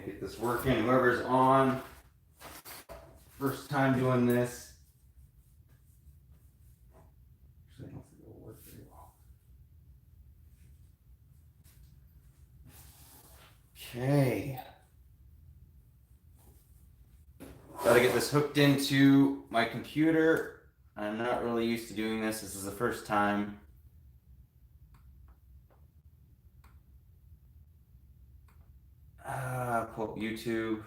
Get this working. Whoever's on, first time doing this. Actually, I don't think it'll work very well. Okay. Gotta get this hooked into my computer. I'm not really used to doing this. This is the first time. Quote YouTube.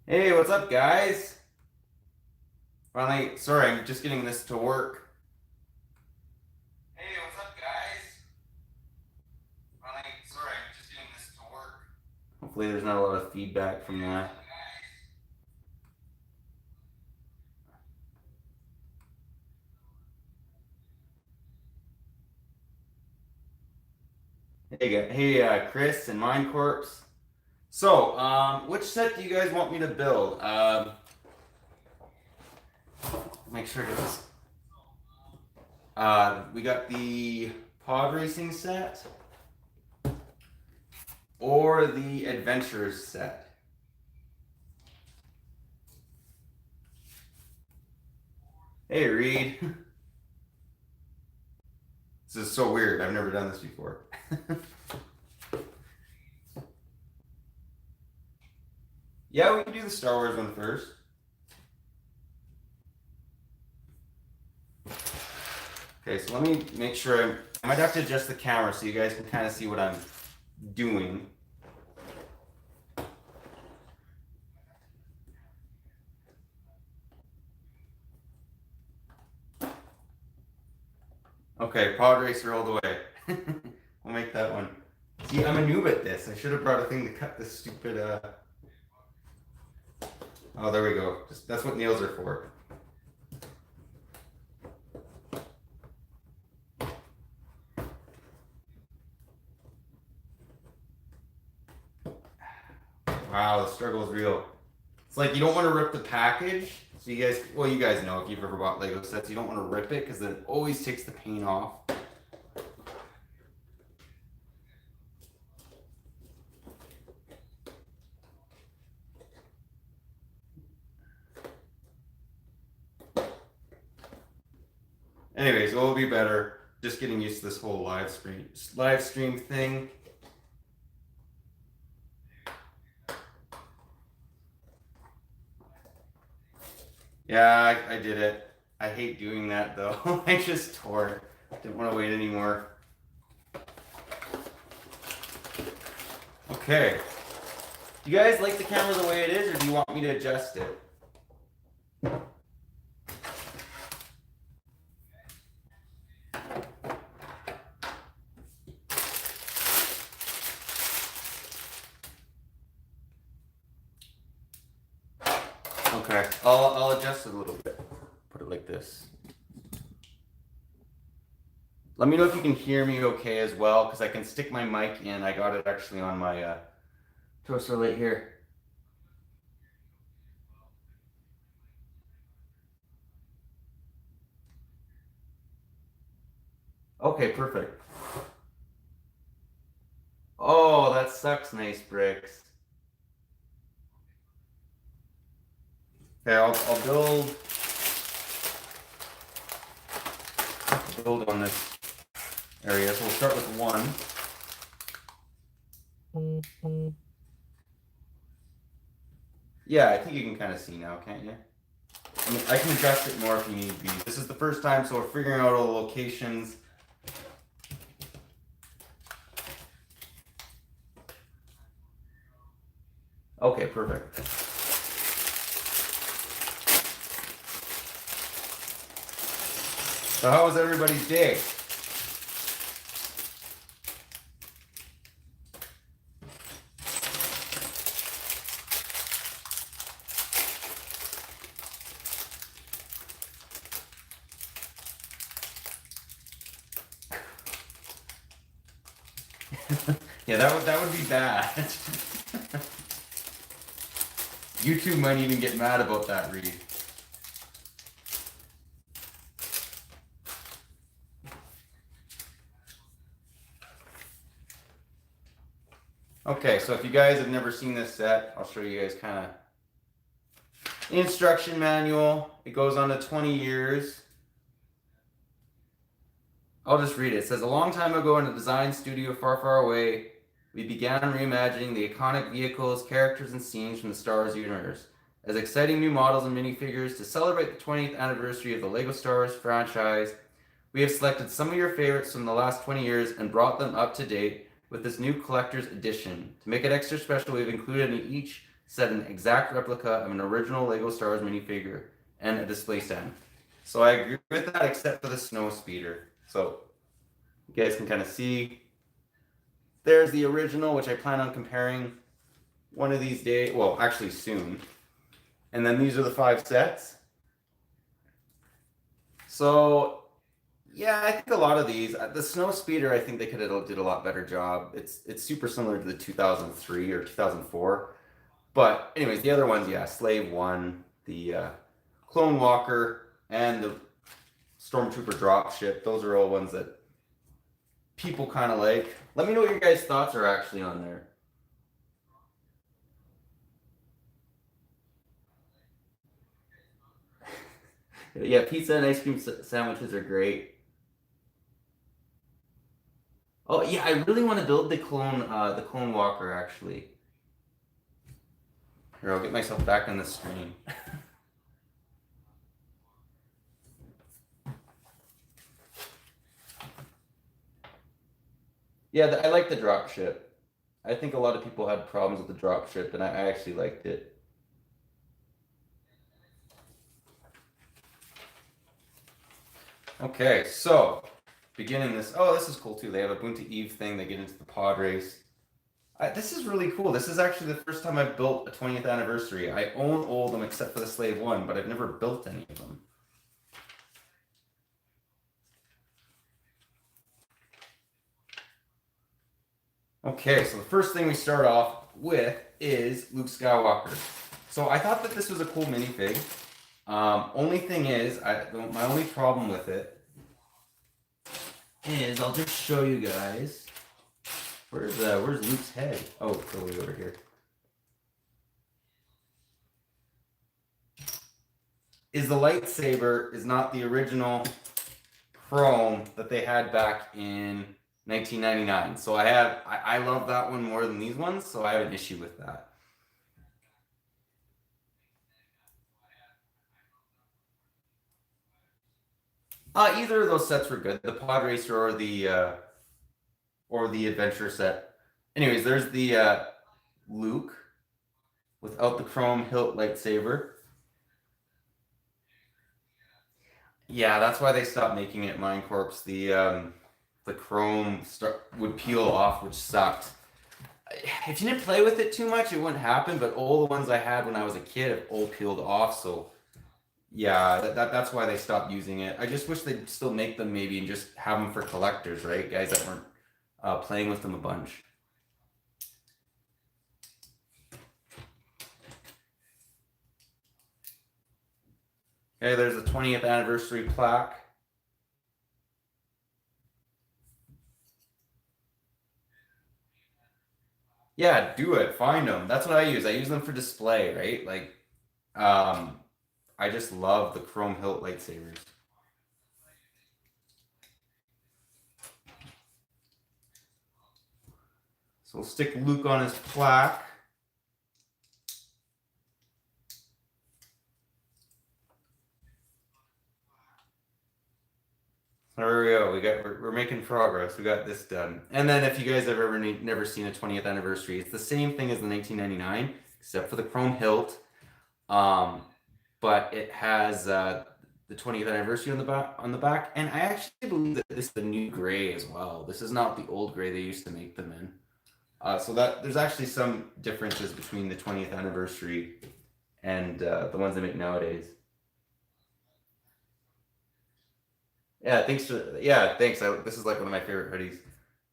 Hey, what's up, guys? Finally, sorry, I'm just getting this to work. Hey, what's up, guys? Finally, sorry, I'm just getting this to work. Hopefully there's not a lot of feedback from that. Hey, Chris and Mindcorpse. So, which set do you guys want me to build? Make sure to get this. We got the pod racing set or the adventures set. Hey, Reed. This is so weird. I've never done this before. Yeah, we can do the Star Wars one first. Okay, so let me make sure I might have to adjust the camera so you guys can kind of see what I'm doing. Okay, pod racer all the way. We'll make that one. See, I'm a noob at this. I should have brought a thing to cut this stupid, Oh, there we go. That's what nails are for. Wow, the struggle is real. It's like you don't want to rip the package. So you guys, well, you guys know if you've ever bought Lego sets, you don't want to rip it because then it always takes the paint off. Anyways, it will be better. Just getting used to this whole live stream thing. Yeah, I did it. I hate doing that though. I just tore it. Didn't want to wait anymore. Okay. Do you guys like the camera the way it is, or do you want me to adjust it? Okay, I'll adjust it a little bit. Put it like this. Let me know if you can hear me okay as well, because I can stick my mic in. I got it actually on my toaster light here. Okay, perfect. Oh, that sucks, Nice Bricks. Okay, I'll build on this area. So we'll start with one. Yeah, I think you can kind of see now, can't you? I mean, I can adjust it more if you need be. This is the first time, so we're figuring out all the locations. Okay, perfect. So how was everybody's day? Yeah, that would be bad. YouTube might even get mad about that, Reed. Okay, so if you guys have never seen this set, I'll show you guys kind of instruction manual. It goes on to 20 years. I'll just read it. It says, a long time ago in a design studio far, far away, we began reimagining the iconic vehicles, characters, and scenes from the Star Wars universe as exciting new models and minifigures. To celebrate the 20th anniversary of the LEGO Star Wars franchise, we have selected some of your favorites from the last 20 years and brought them up to date with this new collector's edition. To make it extra special, we've included in each set an exact replica of an original LEGO Star Wars minifigure and a display stand. So I agree with that, except for the snow speeder. So you guys can kind of see. There's the original, which I plan on comparing one of these days. Well, actually soon. And then these are the 5 sets. So yeah, I think a lot of these, the snow speeder, I think they could have did a lot better job. It's super similar to the 2003 or 2004. But anyways, the other ones, yeah, Slave One, the Clone Walker, and the Stormtrooper dropship. Those are all ones that people kind of like. Let me know what your guys' thoughts are actually on there. Yeah, pizza and ice cream sandwiches are great. Oh yeah, I really want to build the Clone Walker actually. Here, I'll get myself back on the screen. Yeah, I like the dropship. I think a lot of people had problems with the dropship, and I actually liked it. Okay, so beginning this. Oh, this is cool too. They have a Boonta Eve thing. They get into the pod race. This is really cool. This is actually the first time I've built a 20th anniversary. I own all of them except for the Slave One, but I've never built any of them. Okay, so the first thing we start off with is Luke Skywalker. So I thought that this was a cool minifig. Only thing is, my only problem with it is, I'll just show you guys. Where's Luke's head? Oh, totally over here. Is the lightsaber is not the original chrome that they had back in 1999. So I love that one more than these ones, so I have an issue with that. Either of those sets were good. The Pod Racer or the Adventure set. Anyways, there's the Luke without the chrome hilt lightsaber. Yeah, that's why they stopped making it Mine Corpse. The chrome would peel off, which sucked. If you didn't play with it too much, it wouldn't happen. But all the ones I had when I was a kid have all peeled off. So yeah, that's why they stopped using it. I just wish they'd still make them maybe and just have them for collectors, right? Guys that weren't playing with them a bunch. Okay, there's a 20th anniversary plaque. Yeah, do it. Find them. That's what I use. I use them for display, right? Like, I just love the chrome hilt lightsabers. So we'll stick Luke on his plaque. There we go. We're making progress. We got this done. And then if you guys have ever never seen a 20th anniversary, it's the same thing as the 1999, except for the chrome hilt. But it has the 20th anniversary on the back, and I actually believe that this is the new gray as well. This is not the old gray they used to make them in. So that there's actually some differences between the 20th anniversary and the ones they make nowadays. Yeah, thanks. This is like one of my favorite hoodies.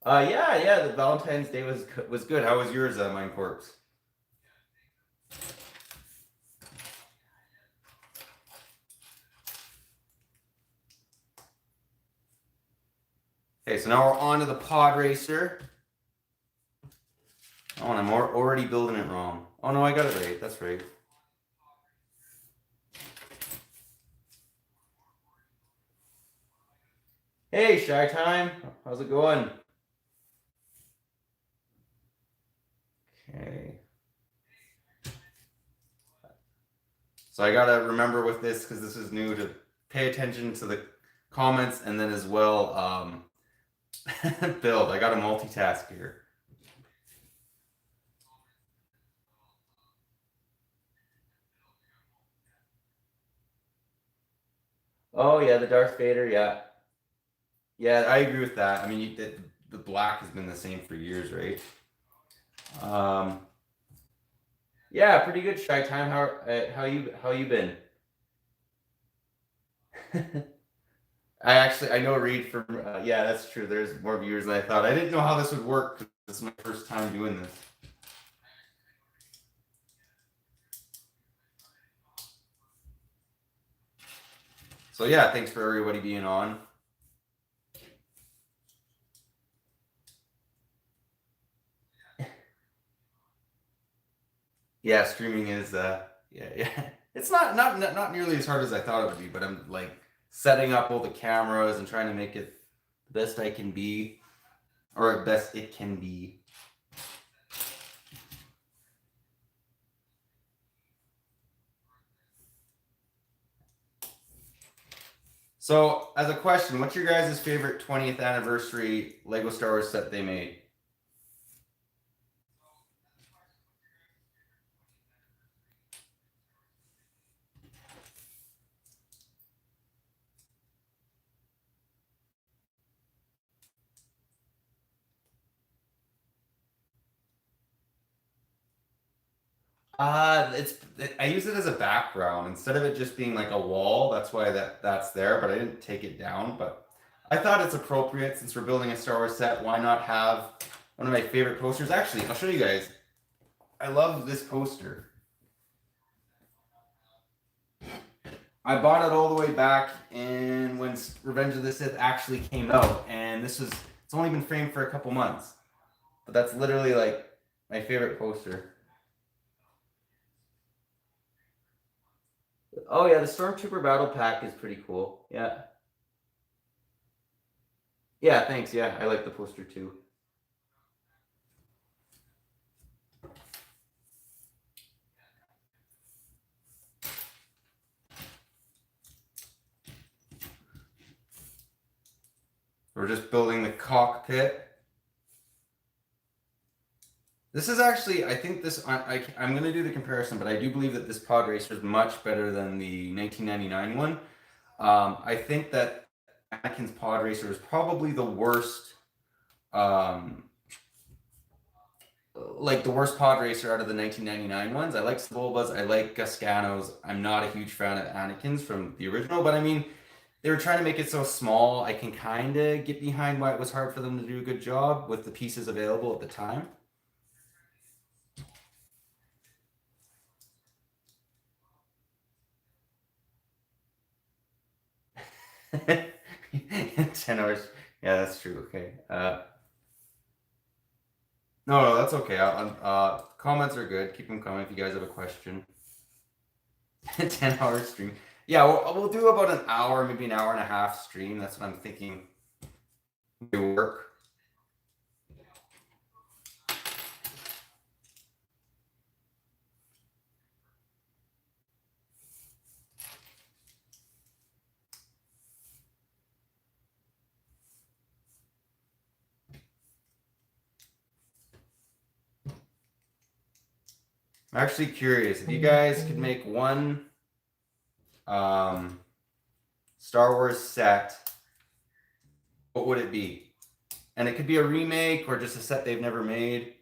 Yeah. The Valentine's Day was good. How was yours, Mine Corpse? Okay, so now we're on to the pod racer. Oh, and I'm already building it wrong. Oh no, I got it right. That's right. Hey, Shy Time. How's it going? Okay. So I gotta remember with this, because this is new, to pay attention to the comments, and then as well build. I gotta multitask here. Oh yeah, the Darth Vader. Yeah, yeah, I agree with that. I mean, the black has been the same for years, right? Um, yeah, pretty good, Shy Time. How you been? I know Reed from yeah, that's true. There's more viewers than I thought. I didn't know how this would work, 'cause this is my first time doing this. So yeah, thanks for everybody being on. Yeah, streaming is yeah. It's not nearly as hard as I thought it would be, but I'm like setting up all the cameras and trying to make it the best I can be, or best it can be. So, as a question, what's your guys' favorite 20th anniversary Lego Star Wars set they made? I use it as a background instead of it just being like a wall. That's why that's there, but I didn't take it down. But I thought it's appropriate since we're building a Star Wars set. Why not have one of my favorite posters? Actually, I'll show you guys. I love this poster. I bought it all the way back in when Revenge of the Sith actually came out, and it's only been framed for a couple months. But that's literally like my favorite poster. Oh yeah, the Stormtrooper Battle Pack is pretty cool. Yeah. Yeah, thanks. Yeah, I like the poster too. We're just building the cockpit. This is actually, I think this, I'm going to do the comparison, but I do believe that this pod racer is much better than the 1999 one. I think that Anakin's pod racer is probably the worst, like the worst pod racer out of the 1999 ones. I like Sebulba's, I like Gascano's. I'm not a huge fan of Anakin's from the original, but I mean, they were trying to make it so small. I can kind of get behind why it was hard for them to do a good job with the pieces available at the time. 10 hours. Yeah, that's true. Okay. No, that's okay. Comments are good. Keep them coming if you guys have a question. 10-hour stream. Yeah, we'll do about an hour, maybe an hour and a half stream. That's what I'm thinking will work. I'm actually curious if you guys could make one Star Wars set, what would it be? And it could be a remake or just a set they've never made.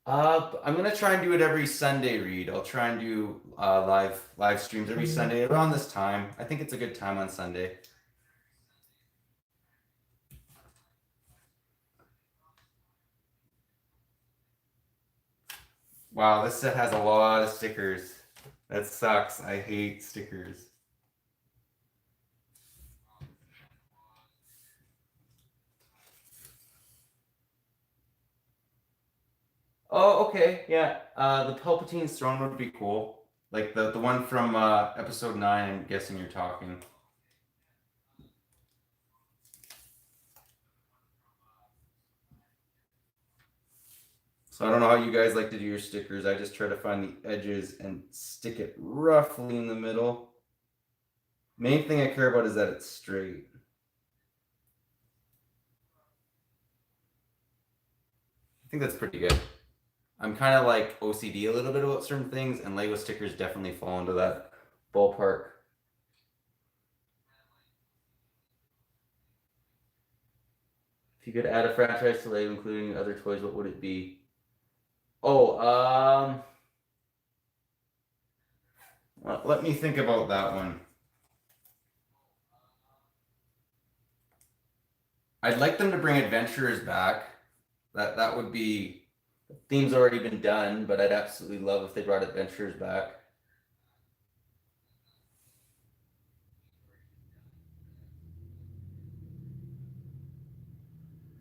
I'm gonna try and do it every Sunday, Reed. I'll try and do live streams every Sunday around this time. I think it's a good time on Sunday. Wow, this set has a lot of stickers. That sucks. I hate stickers. Oh, okay, yeah. The Palpatine's throne would be cool. Like the one from episode 9, I'm guessing you're talking. So I don't know how you guys like to do your stickers. I just try to find the edges and stick it roughly in the middle. Main thing I care about is that it's straight. I think that's pretty good. I'm kind of like OCD a little bit about certain things, and Lego stickers definitely fall into that ballpark. If you could add a franchise to Lego, including other toys, what would it be? Oh, well, let me think about that one. I'd like them to bring adventurers back. That would be. The theme's already been done, but I'd absolutely love if they brought adventurers back.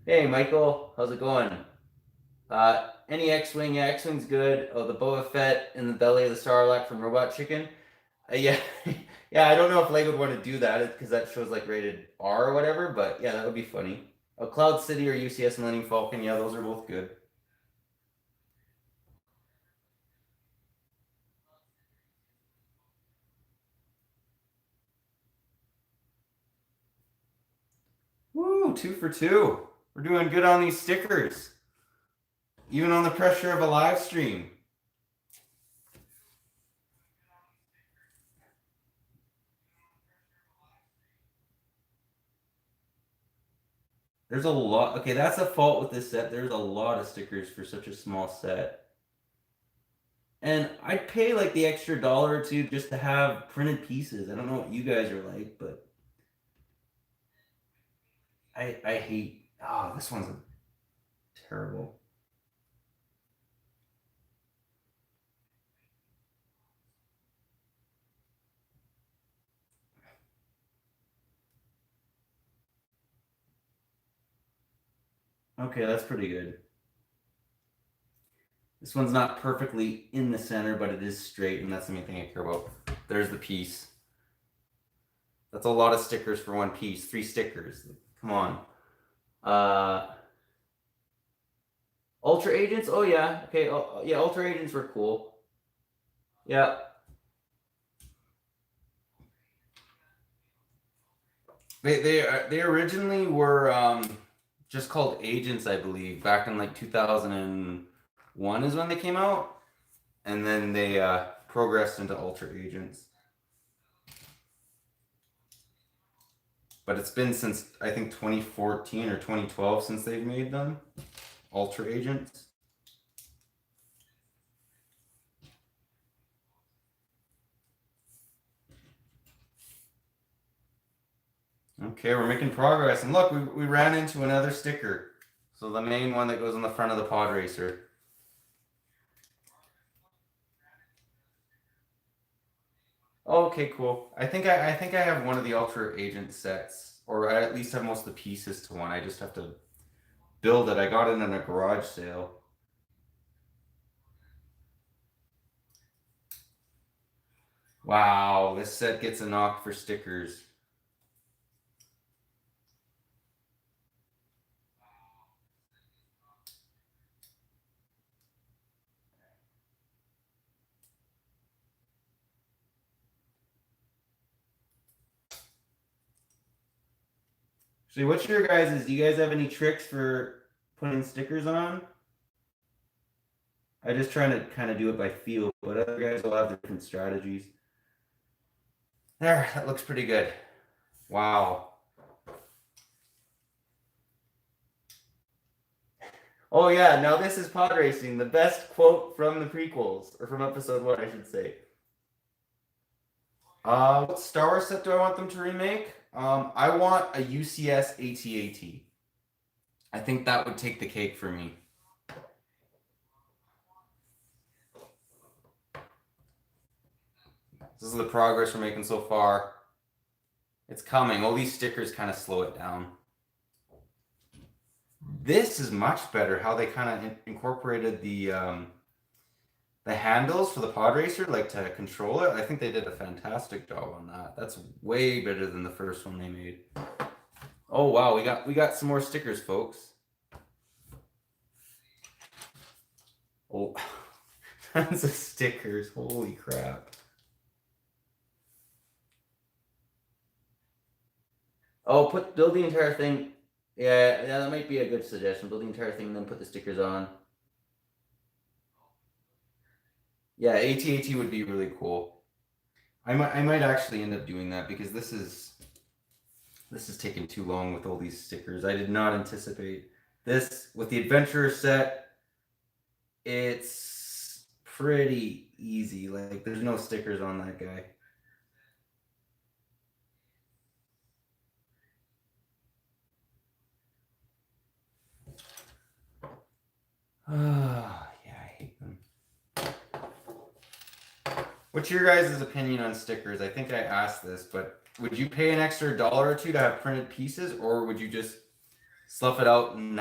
Hey, Michael, how's it going? Any X-Wing? Yeah, X-Wing's good. Oh, the Boba Fett in the belly of the Sarlacc from Robot Chicken. Yeah, yeah. I don't know if Lego would want to do that because that show's like rated R or whatever. But yeah, that would be funny. Oh, Cloud City or UCS Millennium Falcon. Yeah, those are both good. Woo, 2 for 2. We're doing good on these stickers, even on the pressure of a live stream. There's a lot. Okay, that's a fault with this set. There's a lot of stickers for such a small set. And I'd pay like the extra dollar or two just to have printed pieces. I don't know what you guys are like, but I hate. Oh, this one's terrible. Okay, that's pretty good. This one's not perfectly in the center, but it is straight, and that's the main thing I care about. There's the piece. That's a lot of stickers for one piece. 3 stickers. Come on. Ultra Agents? Oh yeah. Okay. Oh, yeah, Ultra Agents were cool. Yeah. They originally were just called Agents, I believe, back in like 2001 is when they came out, and then they progressed into Ultra Agents. But it's been since I think 2014 or 2012 since they've made them, Ultra Agents. Okay, we're making progress, and look, we ran into another sticker. So the main one that goes on the front of the pod racer. Okay, cool. I think I have one of the Ultra Agent sets, or I at least have most of the pieces to one. I just have to build it. I got it in a garage sale. Wow, this set gets a knock for stickers. So what's your guys'? Do you guys have any tricks for putting stickers on? I just trying to kind of do it by feel, but other guys will have different strategies. There, that looks pretty good. Wow. Oh yeah, now this is pod racing. The best quote from the prequels, or from episode 1, I should say. What Star Wars set do I want them to remake? I want a UCS AT-AT. I think that would take the cake for me. This is the progress we're making so far. It's coming. All these stickers kind of slow it down. This is much better, how they kind of incorporated the handles for the pod racer, like to control it. I think they did a fantastic job on that. That's way better than the first one they made. Oh wow, we got some more stickers, folks. Oh, tons of stickers. Holy crap. Oh, build the entire thing. Yeah, that might be a good suggestion. Build the entire thing and then put the stickers on. Yeah, AT-AT would be really cool. I might actually end up doing that because this is taking too long with all these stickers. I did not anticipate this with the adventurer set. It's pretty easy. Like there's no stickers on that guy. Ah, yeah, I hate them. What's your guys' opinion on stickers? I think I asked this, but would you pay an extra $1 or $2 to have printed pieces, or would you just slough it out and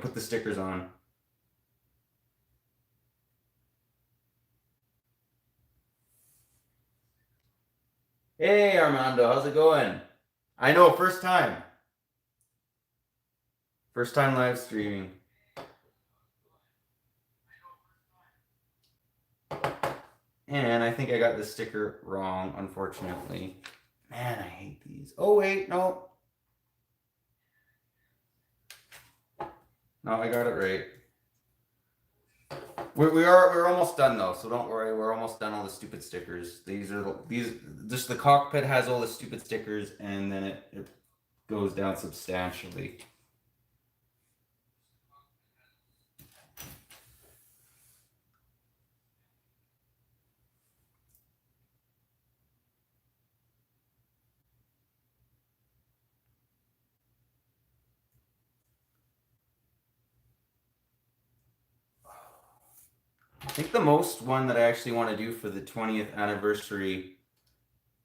put the stickers on? Hey Armando, how's it going? I know, first time. First time live streaming. And I think I got the sticker wrong, unfortunately. Man, I hate these. Oh wait, no. No, I got it right. We're almost done though, so don't worry. We're almost done all the stupid stickers. These just the cockpit has all the stupid stickers, and then it goes down substantially. I think the most one that I actually want to do for the 20th anniversary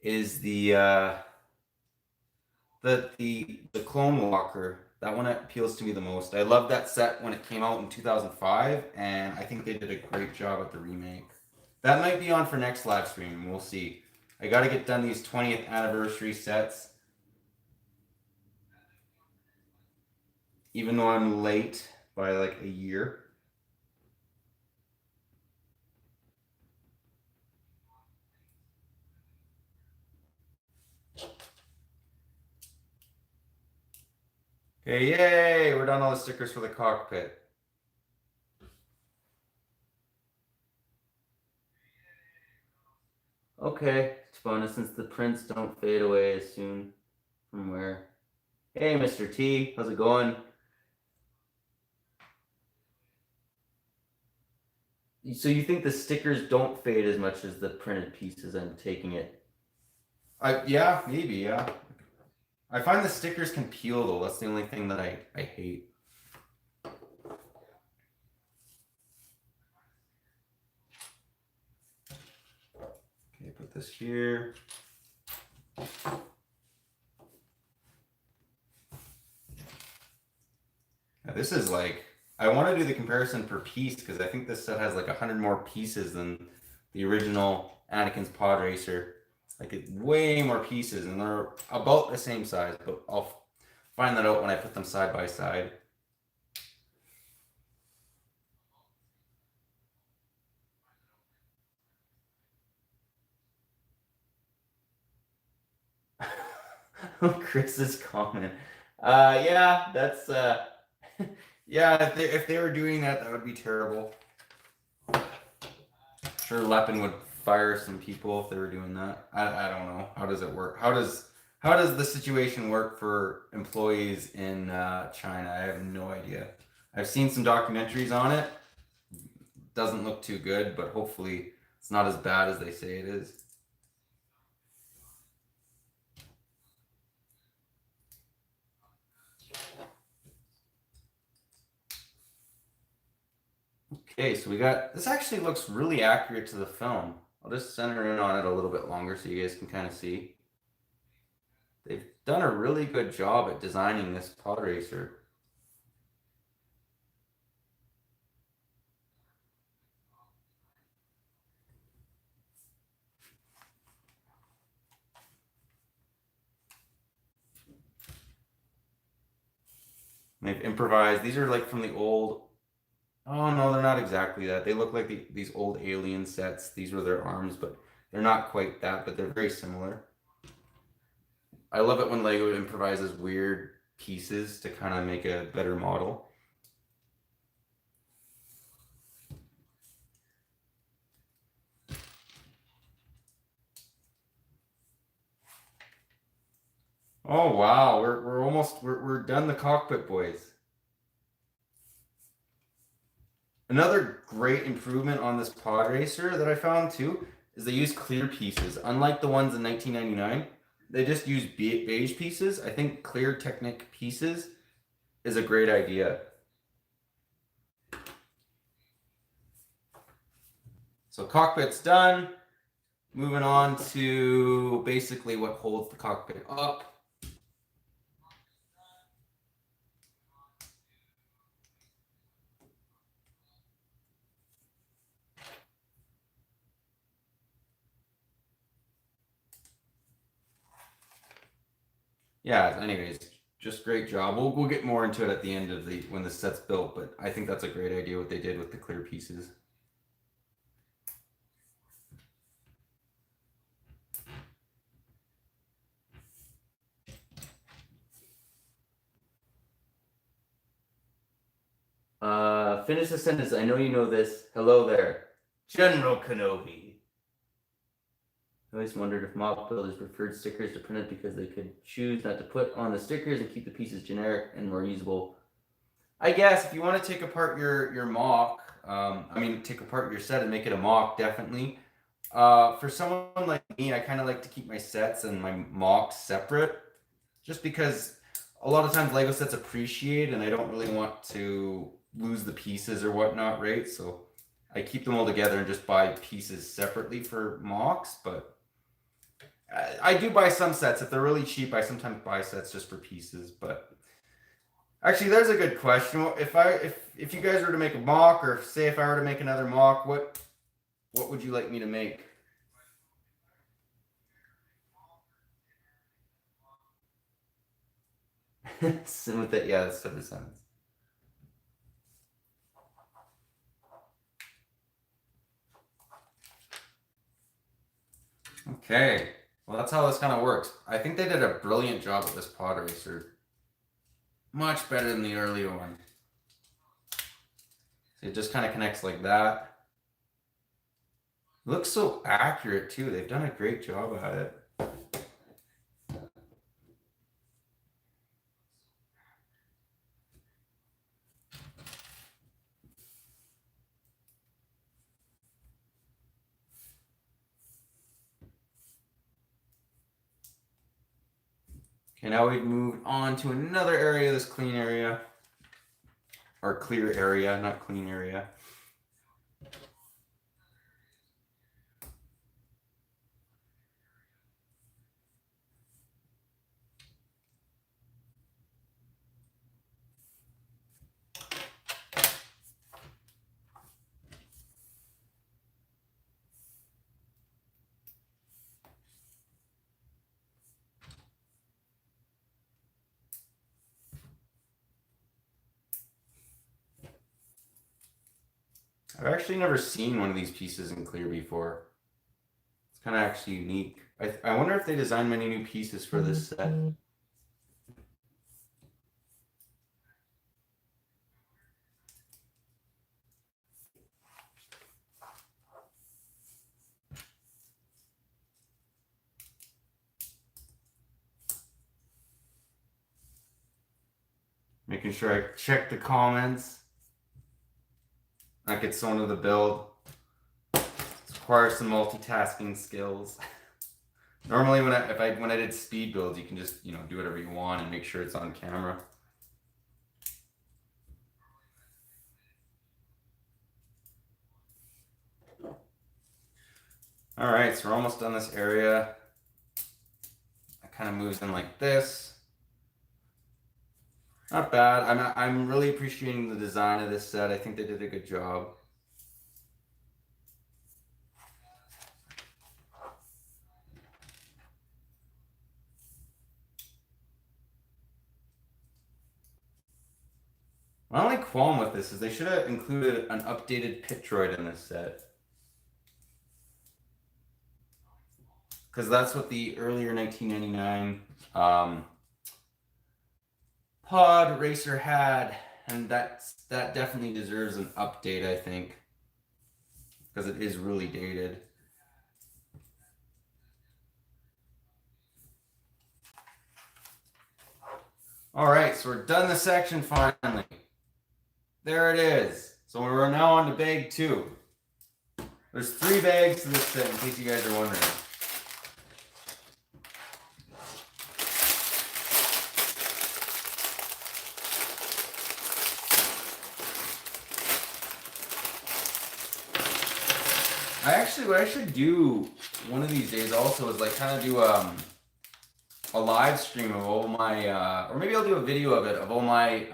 is the Clone Walker. That one appeals to me the most. I loved that set when it came out in 2005, and I think they did a great job at the remake. That might be on for next live stream. We'll see. I got to get done these 20th anniversary sets. Even though I'm late by like a year. Okay, yay! We're done all the stickers for the cockpit. Okay, it's bonus since the prints don't fade away as soon from where. Hey, Mr. T, how's it going? So you think the stickers don't fade as much as the printed pieces? I'm taking it. Yeah, maybe, yeah. I find the stickers can peel though. That's the only thing that I hate. Okay, put this here. Now, this is like, I want to do the comparison per piece because I think this set has like 100 more pieces than the original Anakin's Pod Racer. Like it's way more pieces, and they're about the same size, but I'll find that out when I put them side by side. Chris's comment. Yeah, that's yeah. If they were doing that, that would be terrible. Sure, Lepin would fire some people if they were doing that. I don't know. How does it work? How does the situation work for employees in China? I have no idea. I've seen some documentaries on it. Doesn't look too good, but hopefully it's not as bad as they say it is. Okay, so we got, this actually looks really accurate to the film. I'll just center in on it a little bit longer so you guys can kind of see. They've done a really good job at designing this pod racer. They've improvised. These are like from the old. Oh no, they're not exactly that. They look like these old Alien sets. These were their arms, but they're not quite that. But they're very similar. I love it when Lego improvises weird pieces to kind of make a better model. Oh wow, we're almost we're done the cockpit, boys. Another great improvement on this pod racer that I found too is they use clear pieces. Unlike the ones in 1999, they just use beige pieces. I think clear Technic pieces is a great idea. So cockpit's done. Moving on to basically what holds the cockpit up. Yeah, anyways, just great job. We'll get more into it at the end of the when the set's built, but I think that's a great idea what they did with the clear pieces. Finish the sentence. I know you know this. Hello there, General Kenobi. I always wondered if mock builders preferred stickers to print it because they could choose not to put on the stickers and keep the pieces generic and more usable. I guess if you want to take apart your mock, take apart your set and make it a mock, definitely. For someone like me, I kind of like to keep my sets and my mocks separate, just because a lot of times Lego sets appreciate, and I don't really want to lose the pieces or whatnot, right? So I keep them all together and just buy pieces separately for mocks. But I do buy some sets if they're really cheap. I sometimes buy sets just for pieces, but. Actually, there's a good question. If you guys were to make a mock, or say if I were to make another mock, what would you like me to make? Sim with it, yeah, that's 7 cents. Okay, well that's how this kind of works. I think they did a brilliant job with this pod racer. Much better than the earlier one. It just kind of connects like that. Looks so accurate too. They've done a great job at it. Okay, now we've moved on to another area, this clean area. Or clear area, not clean area. I've actually never seen one of these pieces in clear before. It's kind of actually unique. I wonder if they designed many new pieces for this set. Making sure I check the comments. That gets someone to the build. It requires some multitasking skills. Normally, when I did speed builds, you can just do whatever you want and make sure it's on camera. All right, so we're almost done this area. It kind of moves in like this. Not bad. I'm really appreciating the design of this set. I think they did a good job. My only qualm with this is they should have included an updated pit droid in this set. Because that's what the earlier 1999 pod racer had, and that definitely deserves an update, I think, because it is really dated. All right, so we're done the section finally. There it is. So we're now on to bag 2. There's 3 bags to this set, in case you guys are wondering. What I should do one of these days also is like kind of do a live stream of all my, or maybe I'll do a video of it, of all my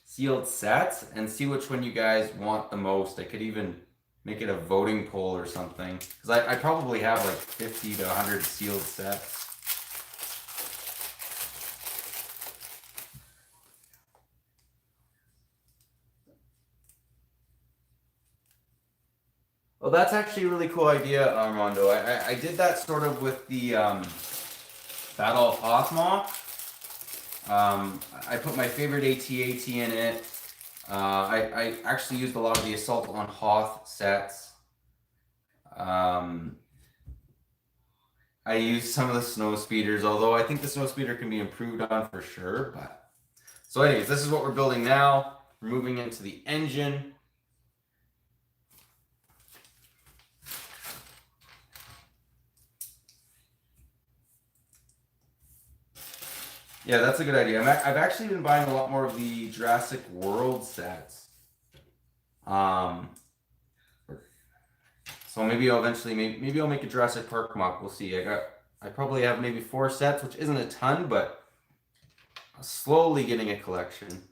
sealed sets and see which one you guys want the most. I could even make it a voting poll or something, because I probably have like 50 to 100 sealed sets. Well, that's actually a really cool idea, Armando. I did that sort of with the Battle of Hoth Moth. I put my favorite AT-AT in it. I actually used a lot of the Assault on Hoth sets. I used some of the snow speeders, although I think the snow speeder can be improved on for sure. But so anyways, this is what we're building now. We're moving into the engine. Yeah, that's a good idea. I've actually been buying a lot more of the Jurassic World sets. So maybe I'll eventually, maybe I'll make a Jurassic Park mock. We'll see. I probably have maybe 4 sets, which isn't a ton, but I'm slowly getting a collection.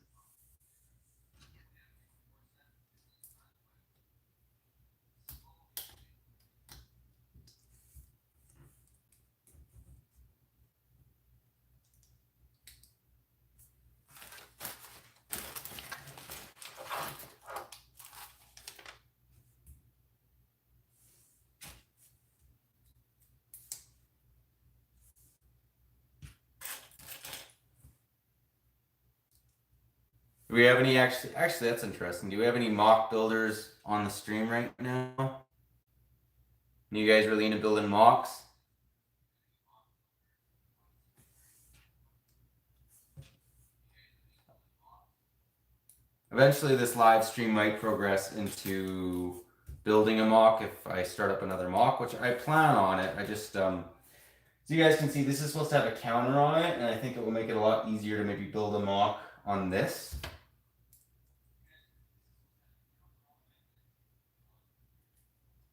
Do we have any actually that's interesting. Do we have any mock builders on the stream right now? You guys really into building mocks? Eventually this live stream might progress into building a mock if I start up another mock, which I plan on it. I just so you guys can see, this is supposed to have a counter on it, and I think it will make it a lot easier to maybe build a mock on this.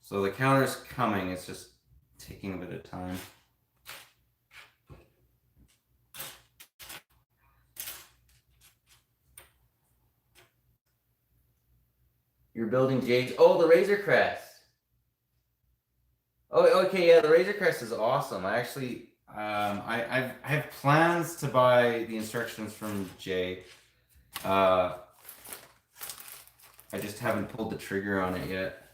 So the counter's coming, it's just taking a bit of time. You're building Jade's, oh, the Razor Crest. Oh, okay, yeah, the Razor Crest is awesome. I actually, I have plans to buy the instructions from Jay. I just haven't pulled the trigger on it yet.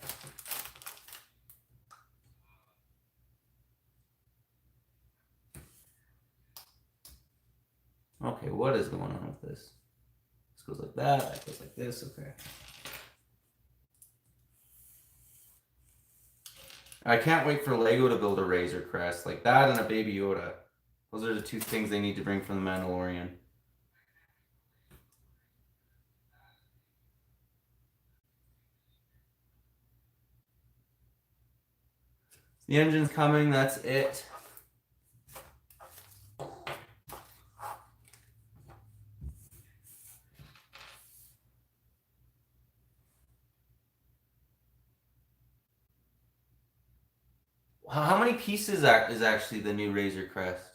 Okay, what is going on with this? This goes like that goes like this, okay. I can't wait for Lego to build a Razor Crest, like that and a Baby Yoda. Those are the 2 things they need to bring from the Mandalorian. The engine's coming, that's it. How many pieces is actually the new Razor Crest?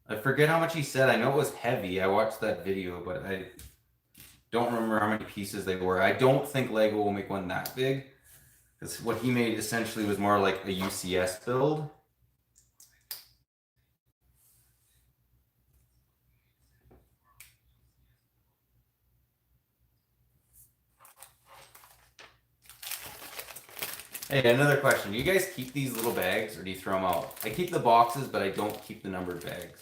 I forget how much he said. I know it was heavy. I watched that video, but I don't remember how many pieces they were. I don't think Lego will make one that big. Because what he made essentially was more like a UCS build. Hey, another question. Do you guys keep these little bags or do you throw them out? I keep the boxes, but I don't keep the numbered bags.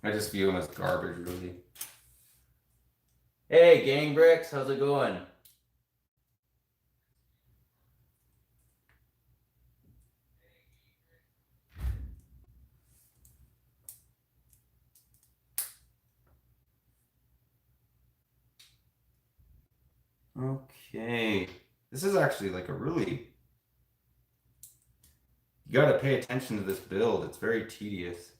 I just view them as garbage, really. Hey, Gang Bricks, how's it going? Okay. This is actually like a really... You gotta pay attention to this build. It's very tedious.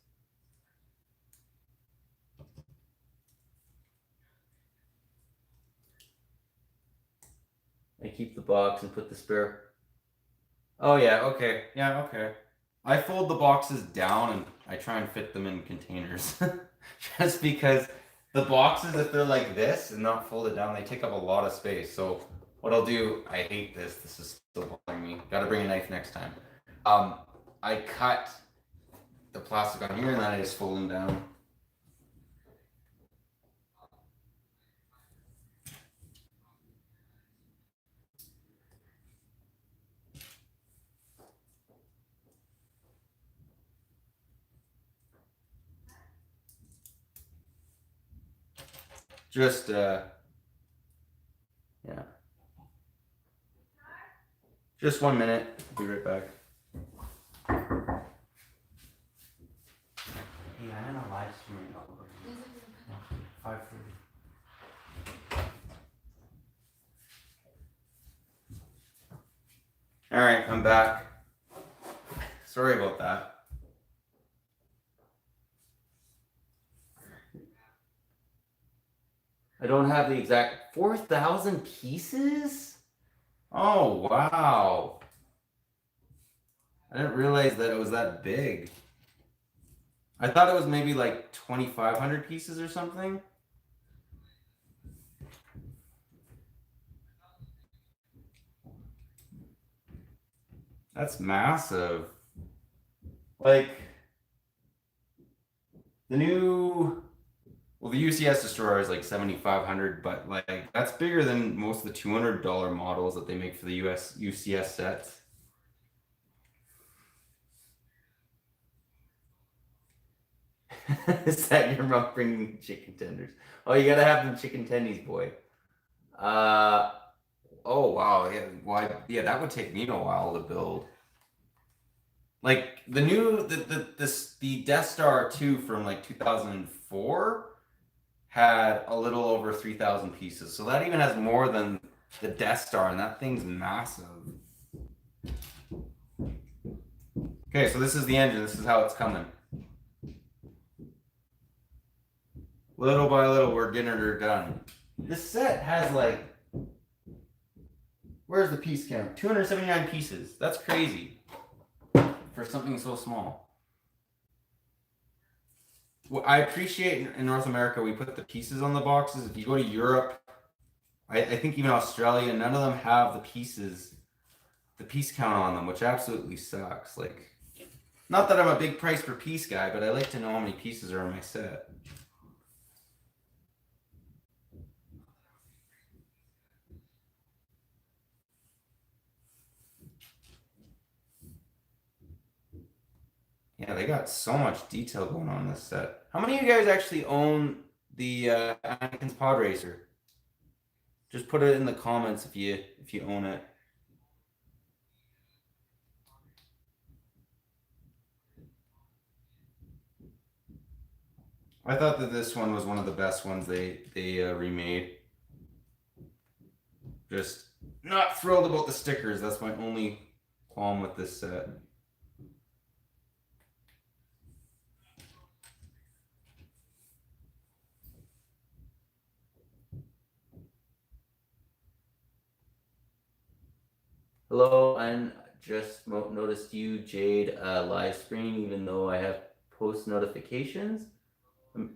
I keep the box and put the spare... Oh yeah, okay. Yeah, okay. I fold the boxes down and I try and fit them in containers. Just because the boxes, if they're like this and not folded down, they take up a lot of space. So what I'll do, I hate this. This is still bothering me. Gotta bring a knife next time. I cut the plastic on here and then I just fold them down. Just, yeah. Just 1 minute. I'll be right back. Yeah, I'm in a live stream right now. 5:30. All right, I'm back. Sorry about that. I don't have the exact 4,000 pieces? Oh, wow. I didn't realize that it was that big. I thought it was maybe like 2,500 pieces or something. That's massive. Like, the new... Well, the UCS Destroyer is like 7,500, but like that's bigger than most of the $200 models that they make for the UCS sets. Is that your mom bringing chicken tenders? Oh, you gotta have them chicken tendies, boy. Oh wow, yeah, why? Yeah, that would take me a while to build. Like the new the Death Star 2 from like 2004 had a little over 3,000 pieces. So that even has more than the Death Star, and that thing's massive. Okay, so this is the engine. This is how it's coming. Little by little, we're getting her done. This set has like... Where's the piece count? 279 pieces. That's crazy for something so small. Well, I appreciate in North America we put the pieces on the boxes. If you go to Europe, I think even Australia, none of them have the pieces, the piece count on them, which absolutely sucks. Like, not that I'm a big price per piece guy, but I like to know how many pieces are in my set. Yeah, they got so much detail going on in this set. How many of you guys actually own the Anakin's Pod Racer? Just put it in the comments if you own it. I thought that this one was one of the best ones they remade. Just not thrilled about the stickers. That's my only qualm with this set. Hello, I just noticed you, Jade, live stream, even though I have post notifications. You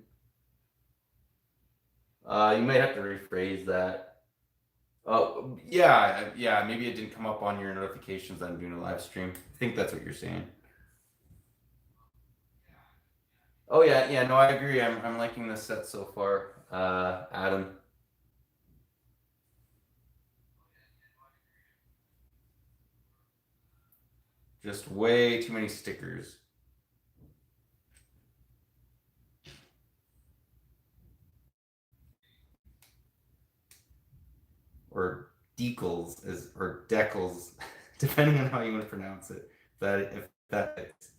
might have to rephrase that. Oh, yeah, maybe it didn't come up on your notifications that I'm doing a live stream. I think that's what you're saying. Oh yeah, no, I agree. I'm liking this set so far, Adam. Just way too many stickers. Or decals or decals, depending on how you want to pronounce it. If that fits.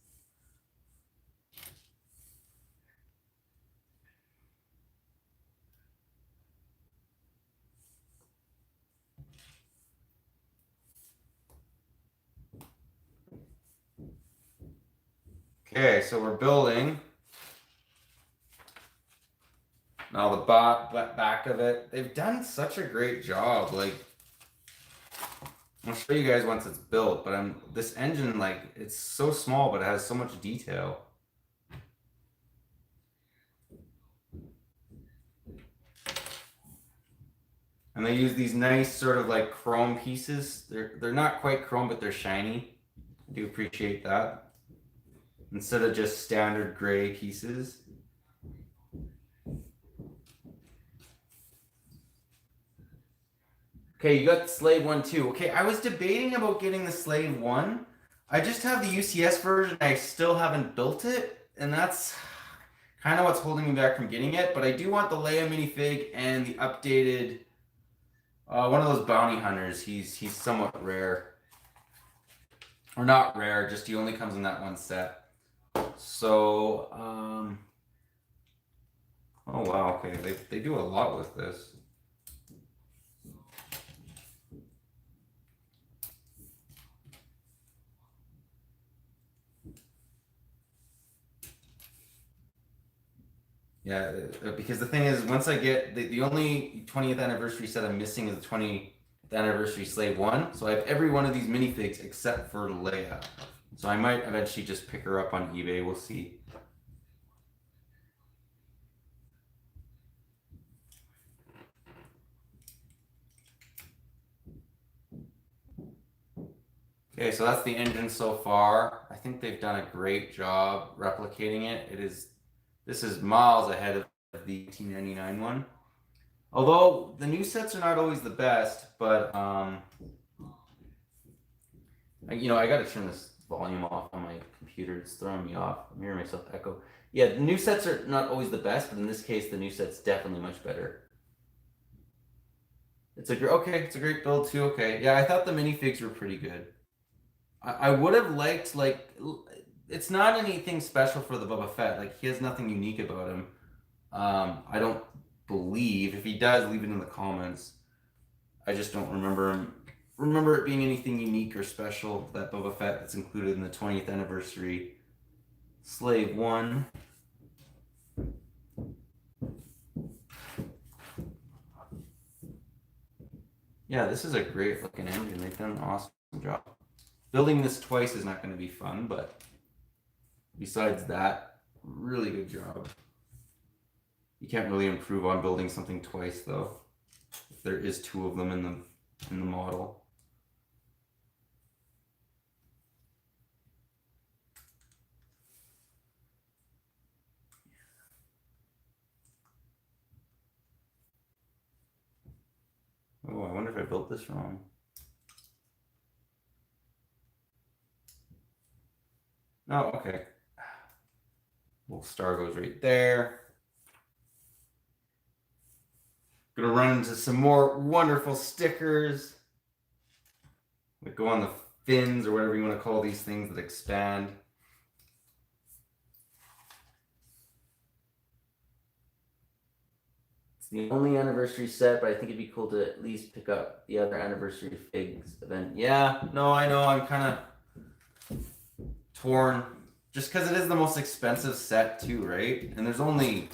Okay, so we're building. Now the back of it, they've done such a great job. Like, I'll show you guys once it's built, but this engine, like, it's so small, but it has so much detail. And they use these nice sort of like chrome pieces. They're not quite chrome, but they're shiny. I do appreciate that. Instead of just standard gray pieces. Okay, you got the Slave 1 too. Okay, I was debating about getting the Slave 1. I just have the UCS version. I still haven't built it, and that's kind of what's holding me back from getting it. But I do want the Leia minifig and the updated one of those bounty hunters. He's somewhat rare. Or not rare, just he only comes in that one set. So, oh wow, okay, they do a lot with this. Yeah, because the thing is, once I get the only 20th anniversary set I'm missing is the 20th anniversary Slave 1. So I have every one of these minifigs except for Leia. So I might eventually just pick her up on eBay. We'll see. Okay, so that's the engine so far. I think they've done a great job replicating it. This is miles ahead of the 1899 one. Although the new sets are not always the best, but I got to turn this volume off on my computer. It's throwing me off. I'm hearing myself echo. Yeah, the new sets are not always the best, but in this case, the new set's definitely much better. It's a great build too. Okay, yeah, I thought the minifigs were pretty good. I would have liked it's not anything special for the Boba Fett. Like he has nothing unique about him. I don't believe. If he does, leave it in the comments. I just don't remember it being anything unique or special that Boba Fett that's included in the 20th anniversary Slave 1. Yeah, this is a great looking engine. They've done an awesome job. Building this twice is not going to be fun, but besides that, really good job. You can't really improve on building something twice though. If there is two of them in the model. Oh, I wonder if I built this wrong. Oh, okay. Little star goes right there. Gonna run into some more wonderful stickers. That go on the fins or whatever you want to call these things that expand. It's the only anniversary set, but I think it'd be cool to at least pick up the other anniversary figs event. Yeah, no, I know. I'm kind of torn. Just because it is the most expensive set too, right? And there's only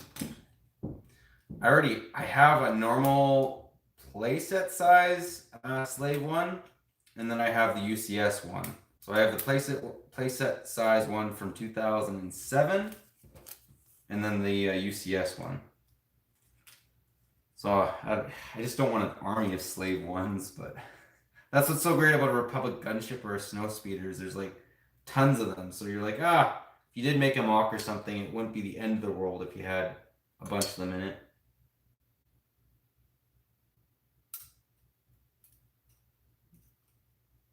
I have a normal playset size Slave 1, and then I have the UCS one. So I have the playset size one from 2007, and then the UCS one. So I just don't want an army of slave ones, but that's what's so great about a Republic gunship or a snow speeders. There's like tons of them. So you're like, if you did make a mock or something, it wouldn't be the end of the world if you had a bunch of them in it.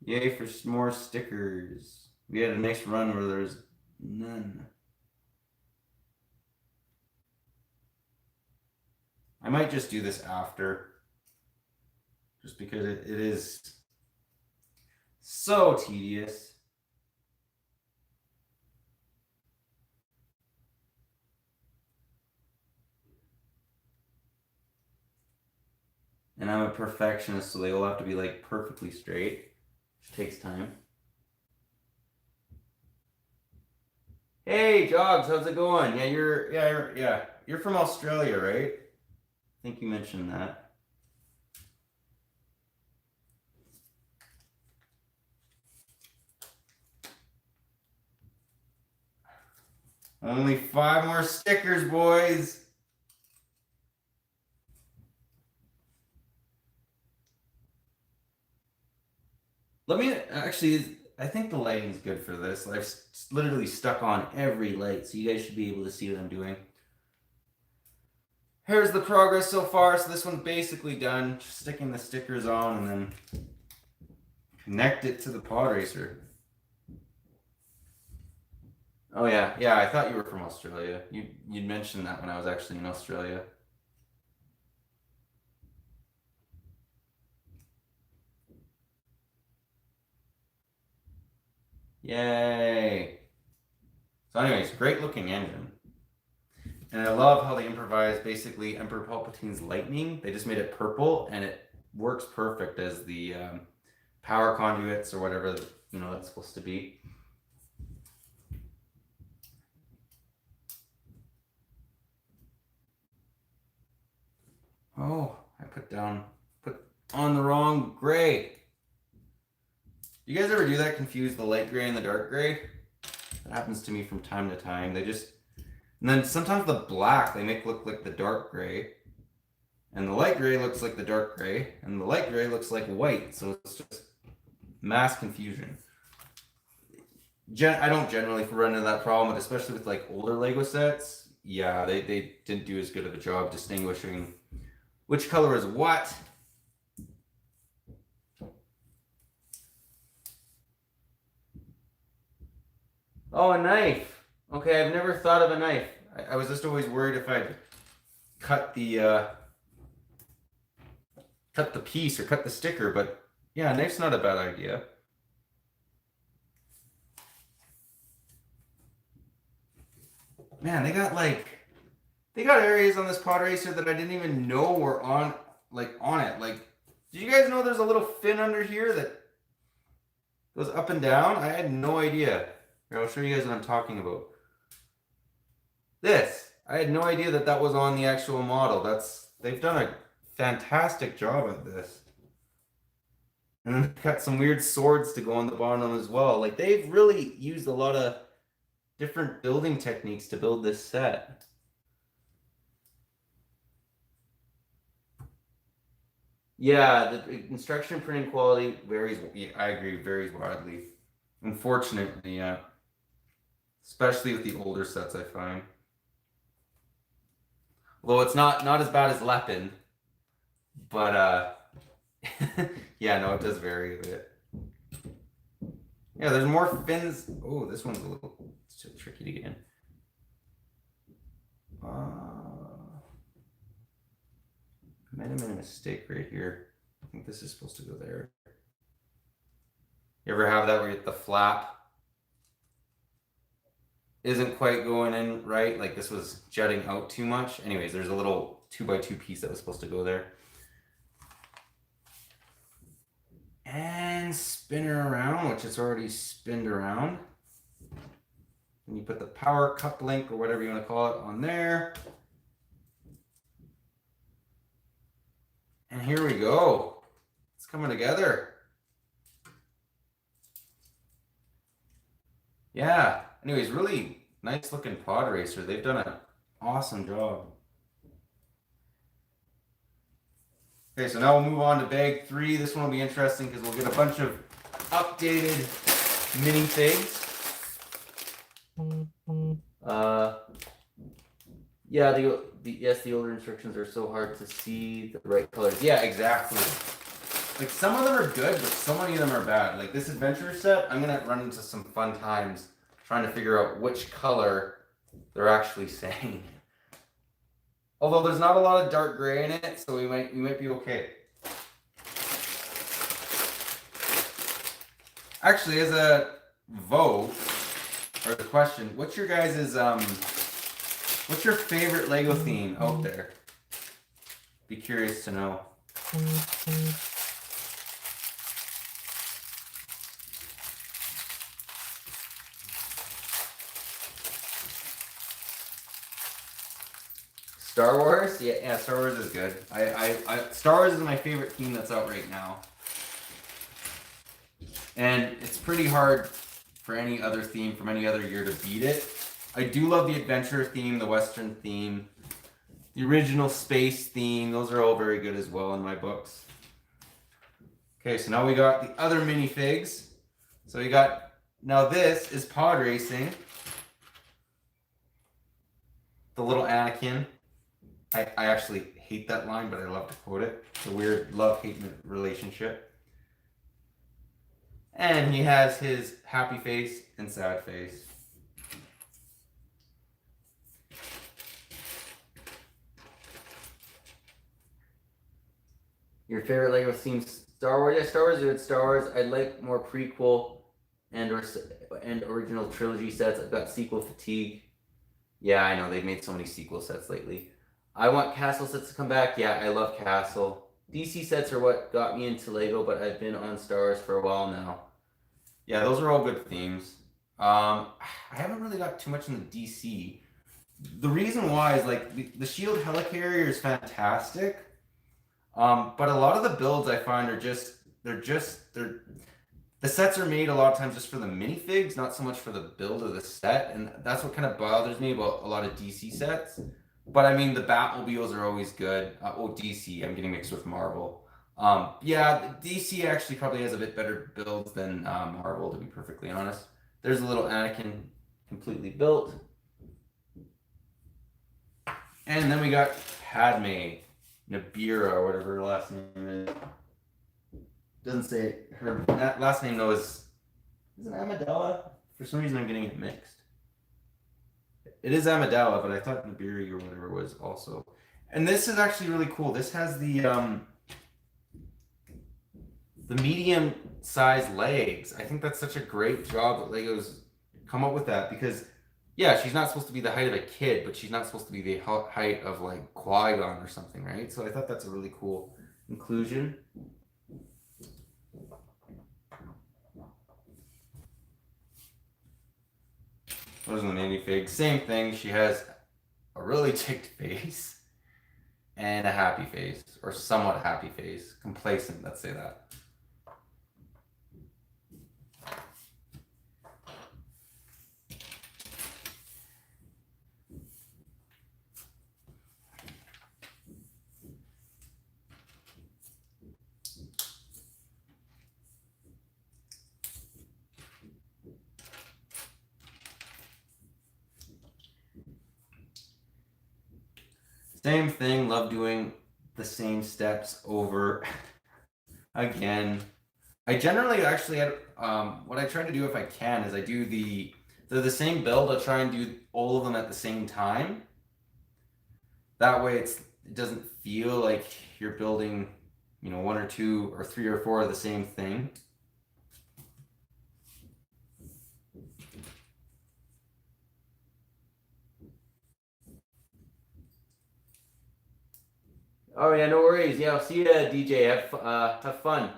Yay for more stickers. We had a nice run where there's none. I might just do this after. Just because it is so tedious. And I'm a perfectionist, so they all have to be like perfectly straight. Which takes time. Hey, Jogs, how's it going? Yeah, you're from Australia, right? I think you mentioned that. Only 5 more stickers, boys. Let me actually, I think the lighting's good for this. I've literally stuck on every light, so you guys should be able to see what I'm doing. Here's the progress so far. So this one's basically done. Just sticking the stickers on and then connect it to the pod racer. Oh yeah, I thought you were from Australia. You'd mentioned that when I was actually in Australia. Yay! So anyways, great looking engine. And I love how they improvised basically Emperor Palpatine's lightning. They just made it purple and it works perfect as the power conduits or whatever, that's supposed to be. Oh, I put on the wrong gray. You guys ever do that? Confuse the light gray and the dark gray? That happens to me from time to time. And then sometimes the black they make look like the dark gray. And the light gray looks like the dark gray. And the light gray looks like white. So it's just mass confusion. I don't generally run into that problem, but especially with like older Lego sets, yeah, they didn't do as good of a job distinguishing which color is what. Oh, a knife. Okay, I've never thought of a knife. I was just always worried if I'd cut the piece or cut the sticker, but yeah, a knife's not a bad idea. Man, they got areas on this pod racer that I didn't even know were on it. Like, did you guys know there's a little fin under here that goes up and down? I had no idea. Here, I'll show you guys what I'm talking about. I had no idea that was on the actual model. They've done a fantastic job at this. And then they've got some weird swords to go on the bottom as well. Like, they've really used a lot of different building techniques to build this set. Yeah, the instruction printing quality varies. I agree, varies widely. Unfortunately, yeah. Especially with the older sets, I find. Although it's not as bad as Lepin, but yeah, no, it does vary a bit. Yeah, there's more fins. Oh, this one's a little tricky to get in. I might have made a mistake right here. I think this is supposed to go there. You ever have that where the flap isn't quite going in right? Like this was jutting out too much. Anyways, there's a little 2x2 piece that was supposed to go there. And spin her around, which it's already spinned around. And you put the power cup link or whatever you want to call it on there. And here we go. It's coming together. Yeah. Anyways, really nice looking pod racer. They've done an awesome job. Okay, so now we'll move on to bag 3. This one will be interesting because we'll get a bunch of updated minifigs. Yeah, the older instructions are so hard to see the right colors. Yeah, exactly. Like some of them are good, but so many of them are bad. Like this adventure set, I'm gonna run into some fun times trying to figure out which color they're actually saying. Although there's not a lot of dark gray in it, so we might be okay. Actually, as a vote or the question, what's your guys's what's your favorite Lego theme out there? Be curious to know. Star Wars? Yeah, Star Wars is good. Star Wars is my favorite theme that's out right now. And it's pretty hard for any other theme from any other year to beat it. I do love the adventure theme, the Western theme, the original space theme. Those are all very good as well in my books. Okay, so now we got the other minifigs. So we got, now this is pod racing. The little Anakin. I actually hate that line, but I love to quote it. It's a weird love-hate relationship. And he has his happy face and sad face. Your favorite Lego theme? Star Wars? Yeah, Star Wars is good. Star Wars. I like more prequel and original trilogy sets. I've got sequel fatigue. Yeah, I know they've made so many sequel sets lately. I want Castle sets to come back. Yeah, I love Castle. DC sets are what got me into Lego, but I've been on Star Wars for a while now. Yeah, those are all good themes. I haven't really got too much in the DC. The reason why is like the Shield Helicarrier is fantastic, but a lot of the builds I find are the sets are made a lot of times just for the minifigs, not so much for the build of the set, and that's what kind of bothers me about a lot of DC sets. But I mean, the Batmobiles are always good. DC, I'm getting mixed with Marvel. Yeah, DC actually probably has a bit better builds than Marvel, to be perfectly honest. There's a little Anakin completely built. And then we got Padme, Nabira, or whatever her last name is. Doesn't say it. Her last name though is it Amidala? For some reason I'm getting it mixed. It is Amidala, but I thought Nabiri or whatever was also. And this is actually really cool. This has the medium sized legs. I think that's such a great job that Lego's come up with that because yeah, she's not supposed to be the height of a kid, but she's not supposed to be the height of like Qui-Gon or something, right? So I thought that's a really cool inclusion. Those are the minifigs. Same thing. She has a really ticked face and a happy face, or somewhat happy face. Complacent, let's say that. Same thing, love doing the same steps over again. I generally actually what I try to do if I can is I do they're the same build. I'll try and do all of them at the same time. That way it doesn't feel like you're building, you know, 1 or 2 or 3 or 4 of the same thing. Oh yeah, no worries. Yeah, I'll see you, DJ. Have fun.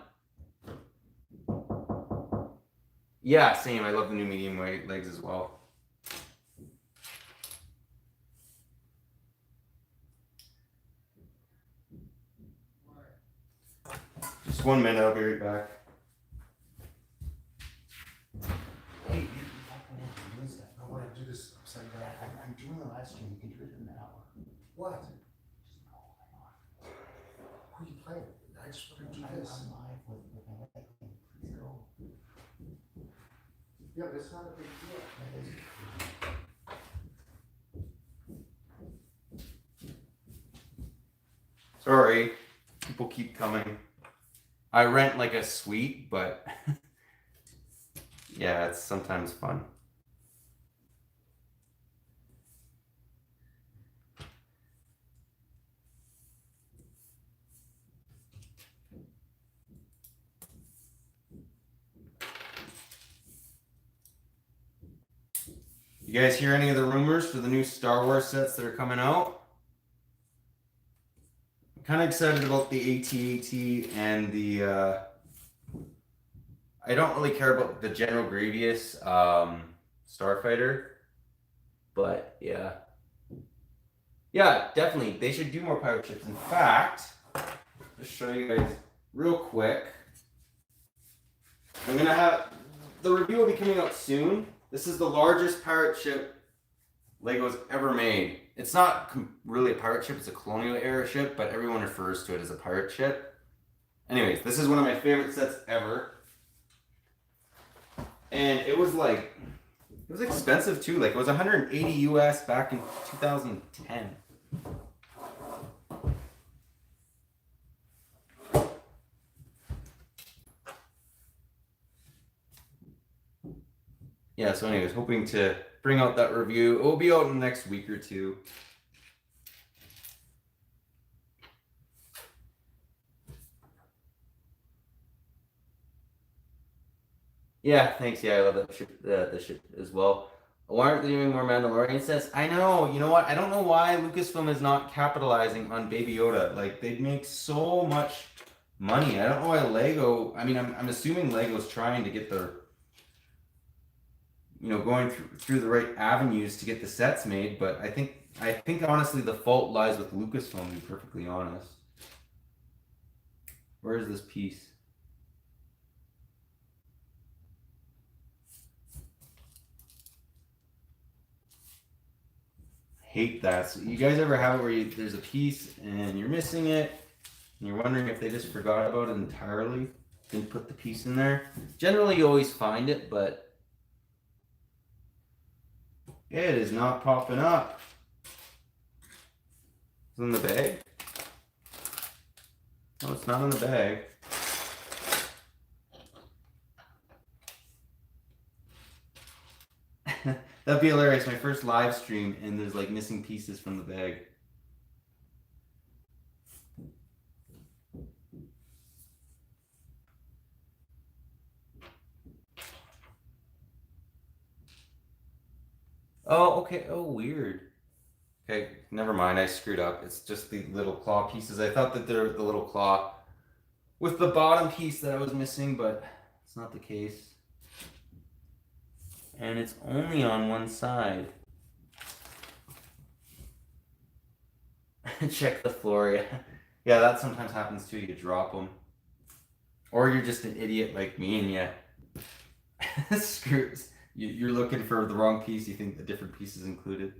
Yeah, same. I love the new medium weight legs as well. Just 1 minute. I'll be right back. Doing the live stream, you can do it in an hour. What? Just go on. Who are you playing? I just want to do I'm this. live with my Lightning. Please go. Yeah, but it's not a big deal. That is- Sorry, people keep coming. I rent like a suite, but yeah, it's sometimes fun. You guys hear any of the rumors for the new Star Wars sets that are coming out? I'm kind of excited about the AT-AT and the. I don't really care about the General Grievous Starfighter, but yeah, definitely they should do more pirate ships. In fact, just show you guys real quick. I'm gonna have the review will be coming out soon. This is the largest pirate ship Lego's ever made. It's not really a pirate ship, it's a colonial era ship, but everyone refers to it as a pirate ship. Anyways, this is one of my favorite sets ever. And it was expensive too. Like it was 180 US back in 2010. Yeah, so anyways, hoping to bring out that review. It will be out in the next week or two. Yeah, thanks. Yeah, I love that ship, the ship as well. Why aren't they doing more Mandalorian sets? I know. You know what? I don't know why Lucasfilm is not capitalizing on Baby Yoda. Like they'd make so much money. I don't know why Lego. I mean, I'm assuming Lego's trying to get their, going through the right avenues to get the sets made. But I think honestly the fault lies with Lucasfilm. To be perfectly honest. Where is this piece? Hate that. So you guys ever have it where there's a piece and you're missing it and you're wondering if they just forgot about it entirely, didn't put the piece in there? Generally you always find it, but it is not popping up. It's in the bag? No, it's not in the bag. That'd be hilarious. My first live stream and there's like missing pieces from the bag. Oh, okay. Oh, weird. Okay, never mind. I screwed up. It's just the little claw pieces. I thought that they're the little claw with the bottom piece that I was missing, but it's not the case. And it's only on one side. Check the floor. Yeah, that sometimes happens too. You drop them. Or you're just an idiot like me and you screws. You're looking for the wrong piece. You think the different piece is included.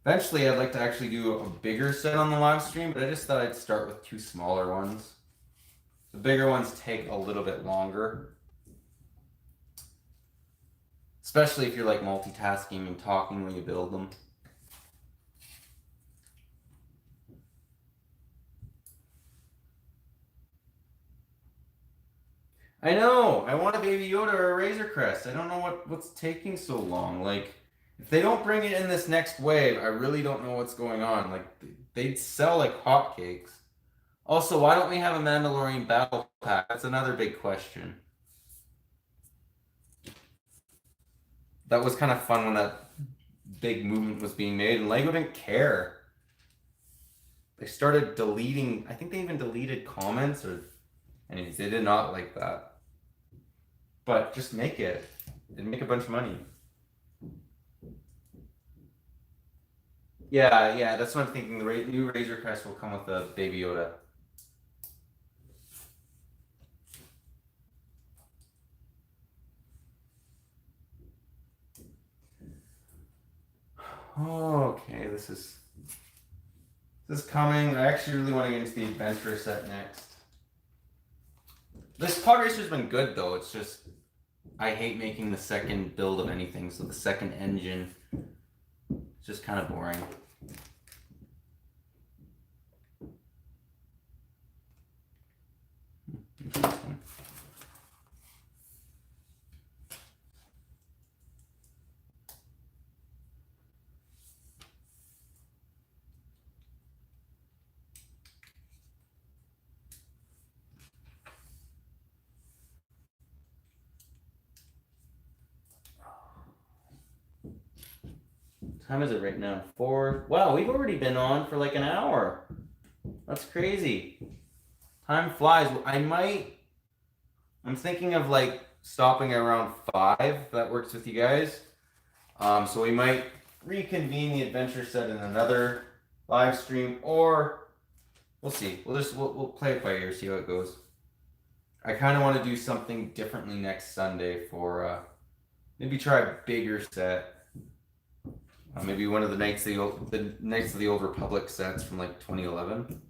Eventually, I'd like to actually do a bigger set on the live stream, but I just thought I'd start with two smaller ones. The bigger ones take a little bit longer. Especially if you're like multitasking and talking when you build them. I know. I want a Baby Yoda or a Razor Crest. I don't know what's taking so long. Like, if they don't bring it in this next wave, I really don't know what's going on. Like, they'd sell like hotcakes. Also, why don't we have a Mandalorian battle pack? That's another big question. That was kind of fun when that big movement was being made, and Lego didn't care. They started deleting, I think they even deleted comments, or anyways, they did not like that. But just make it. It'd make a bunch of money. Yeah, that's what I'm thinking. The new Razor Crest will come with a Baby Yoda. Okay, this is coming. I actually really want to get into the adventure set next. This pod racer's been good though. It's just I hate making the second build of anything, so the second engine is just kind of boring. Interesting. Time is it right now? 4. Wow, we've already been on for like an hour. That's crazy. Time flies. I'm thinking of like stopping around 5. If that works with you guys. So we might reconvene the adventure set in another live stream, or we'll see. We'll play it by ear, see how it goes. I kind of want to do something differently next Sunday for maybe try a bigger set. Maybe one of the Knights of the Old Republic sets from like 2011.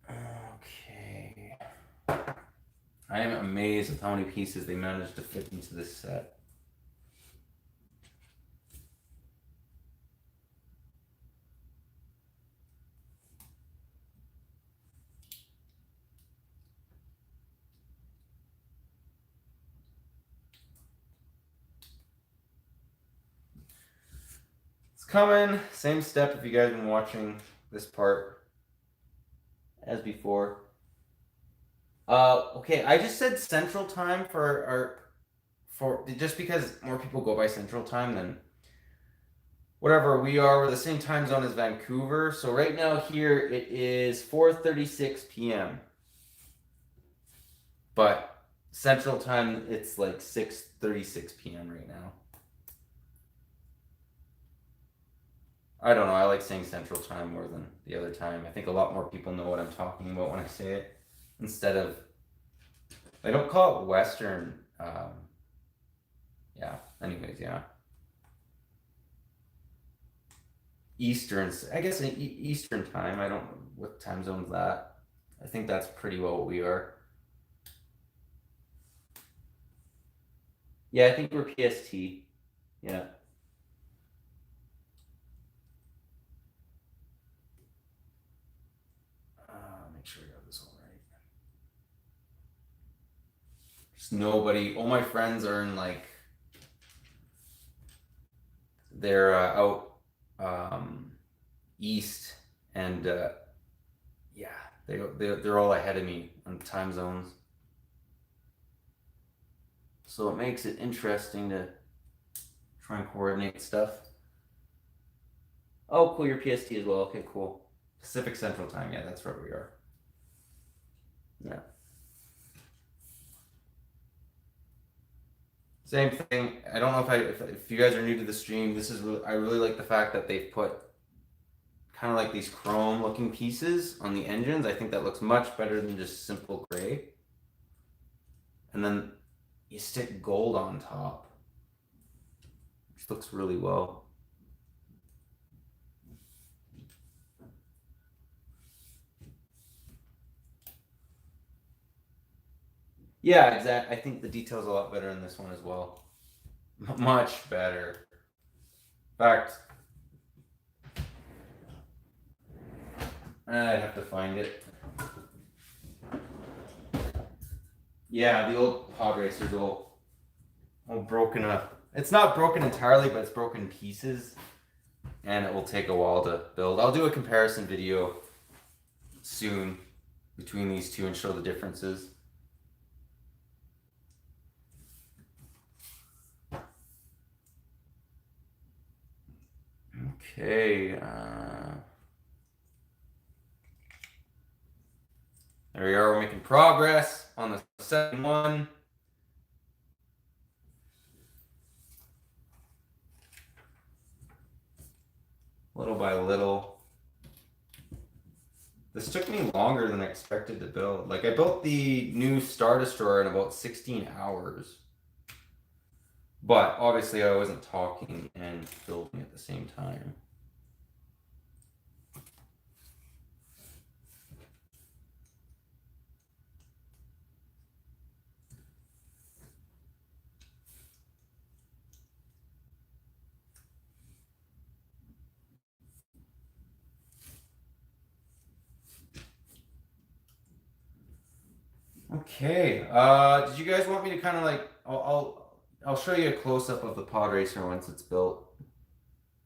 Okay. I am amazed at how many pieces they managed to fit into this set. Coming, same step if you guys have been watching this part as before. Okay, I just said Central Time for just because more people go by Central Time than whatever we are. We're the same time zone as Vancouver, so right now here it is 4:36 p.m. But Central Time it's like 6:36 p.m. right now. I don't know. I like saying Central Time more than the other time. I think a lot more people know what I'm talking about when I say it. Instead of, I don't call it Western. Yeah. Anyways, yeah. Eastern. I guess Eastern Time. I don't know what time zone's that. I think that's pretty well what we are. Yeah, I think we're PST. Yeah. Make sure I got this all right. Just nobody. All my friends are in like. They're out east, and yeah, they're all ahead of me on time zones. So it makes it interesting to try and coordinate stuff. Oh, cool. You're PST as well. Okay, cool. Pacific Central Time. Yeah, that's where we are. Yeah. Same thing. I don't know if you guys are new to the stream. This is I really like the fact that they've put kind of like these chrome looking pieces on the engines. I think that looks much better than just simple gray. And then you stick gold on top, which looks really well. Yeah, exactly. I think the detail's a lot better in this one as well. Much better. In fact, I'd have to find it. Yeah, the old pod racer's all broken up. It's not broken entirely, but it's broken in pieces. And it will take a while to build. I'll do a comparison video soon between these two and show the differences. Okay. There we are. We're making progress on the second one. Little by little. This took me longer than I expected to build. Like, I built the new Star Destroyer in about 16 hours. But obviously I wasn't talking and building at the same time. Okay. Did you guys want me to kind of like I'll show you a close up of the pod racer once it's built.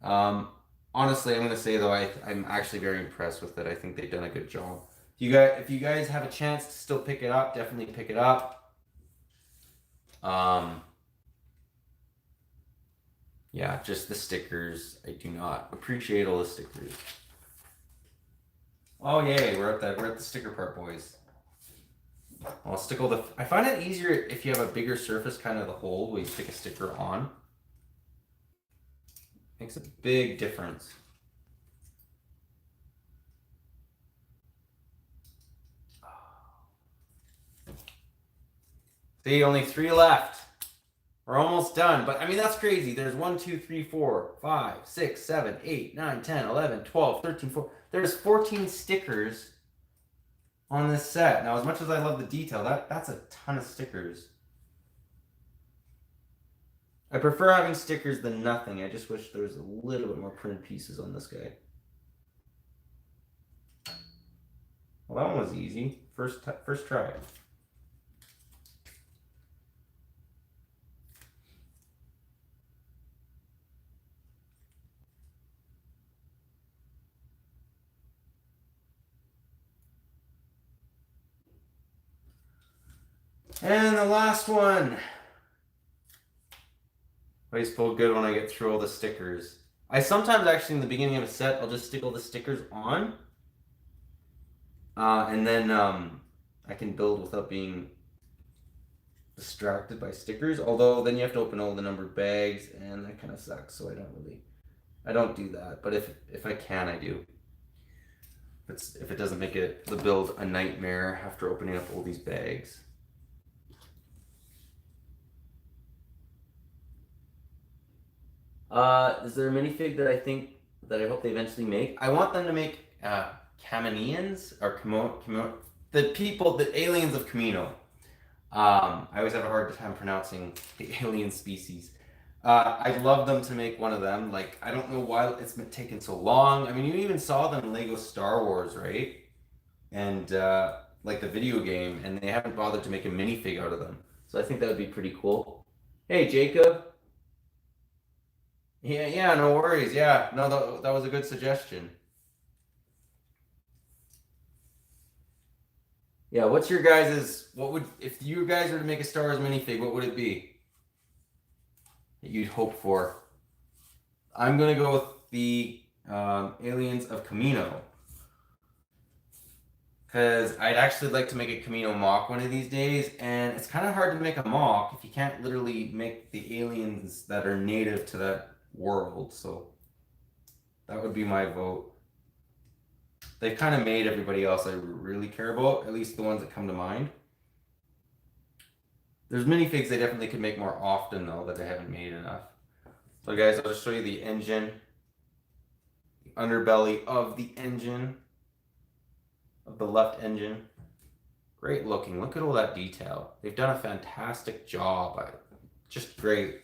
Honestly, I'm gonna say though I'm actually very impressed with it. I think they've done a good job. If you guys have a chance to still pick it up, definitely pick it up. Yeah, just the stickers. I do not appreciate all the stickers. Oh yay, we're at the sticker part, boys. I'll stick all the. I find it easier if you have a bigger surface, kind of the hole where you stick a sticker on. Makes a big difference. See, only 3 left. We're almost done, but I mean, that's crazy. There's 1, 2, 3, 4, 5, 6, 7, 8, 9, 10, 11, 12, 13, 14. There's 14 stickers on this set. Now, as much as I love the detail, that's a ton of stickers. I prefer having stickers than nothing. I just wish there was a little bit more printed pieces on this guy. Well, that one was easy. First try. And the last one. Always feel good when I get through all the stickers. I sometimes actually in the beginning of a set, I'll just stick all the stickers on. And then I can build without being distracted by stickers. Although then you have to open all the numbered bags and that kind of sucks. So I don't do that. But if I can, I do. If it doesn't make the build a nightmare after opening up all these bags. Is there a minifig that I hope they eventually make? I want them to make Kaminians or the aliens of Kamino. I always have a hard time pronouncing the alien species. I'd love them to make one of them. Like, I don't know why it's been taking so long. I mean, you even saw them in Lego Star Wars, right? And like the video game, and they haven't bothered to make a minifig out of them. So I think that would be pretty cool. Hey, Jacob. Yeah, no worries. Yeah, no, that was a good suggestion. Yeah, what's your guys's? If you guys were to make a Star Wars minifig, what would it be that you'd hope for? I'm gonna go with the aliens of Kamino, because I'd actually like to make a Kamino mock one of these days, and it's kind of hard to make a mock if you can't literally make the aliens that are native to that world. So that would be my vote. They've kind of made everybody else I really care about, at least the ones that come to mind. There's minifigs they definitely could make more often though that I haven't made enough. So guys, I'll just show you the engine, the underbelly of the engine, of the left engine. Great looking. Look at all that detail. They've done a fantastic job. Just great.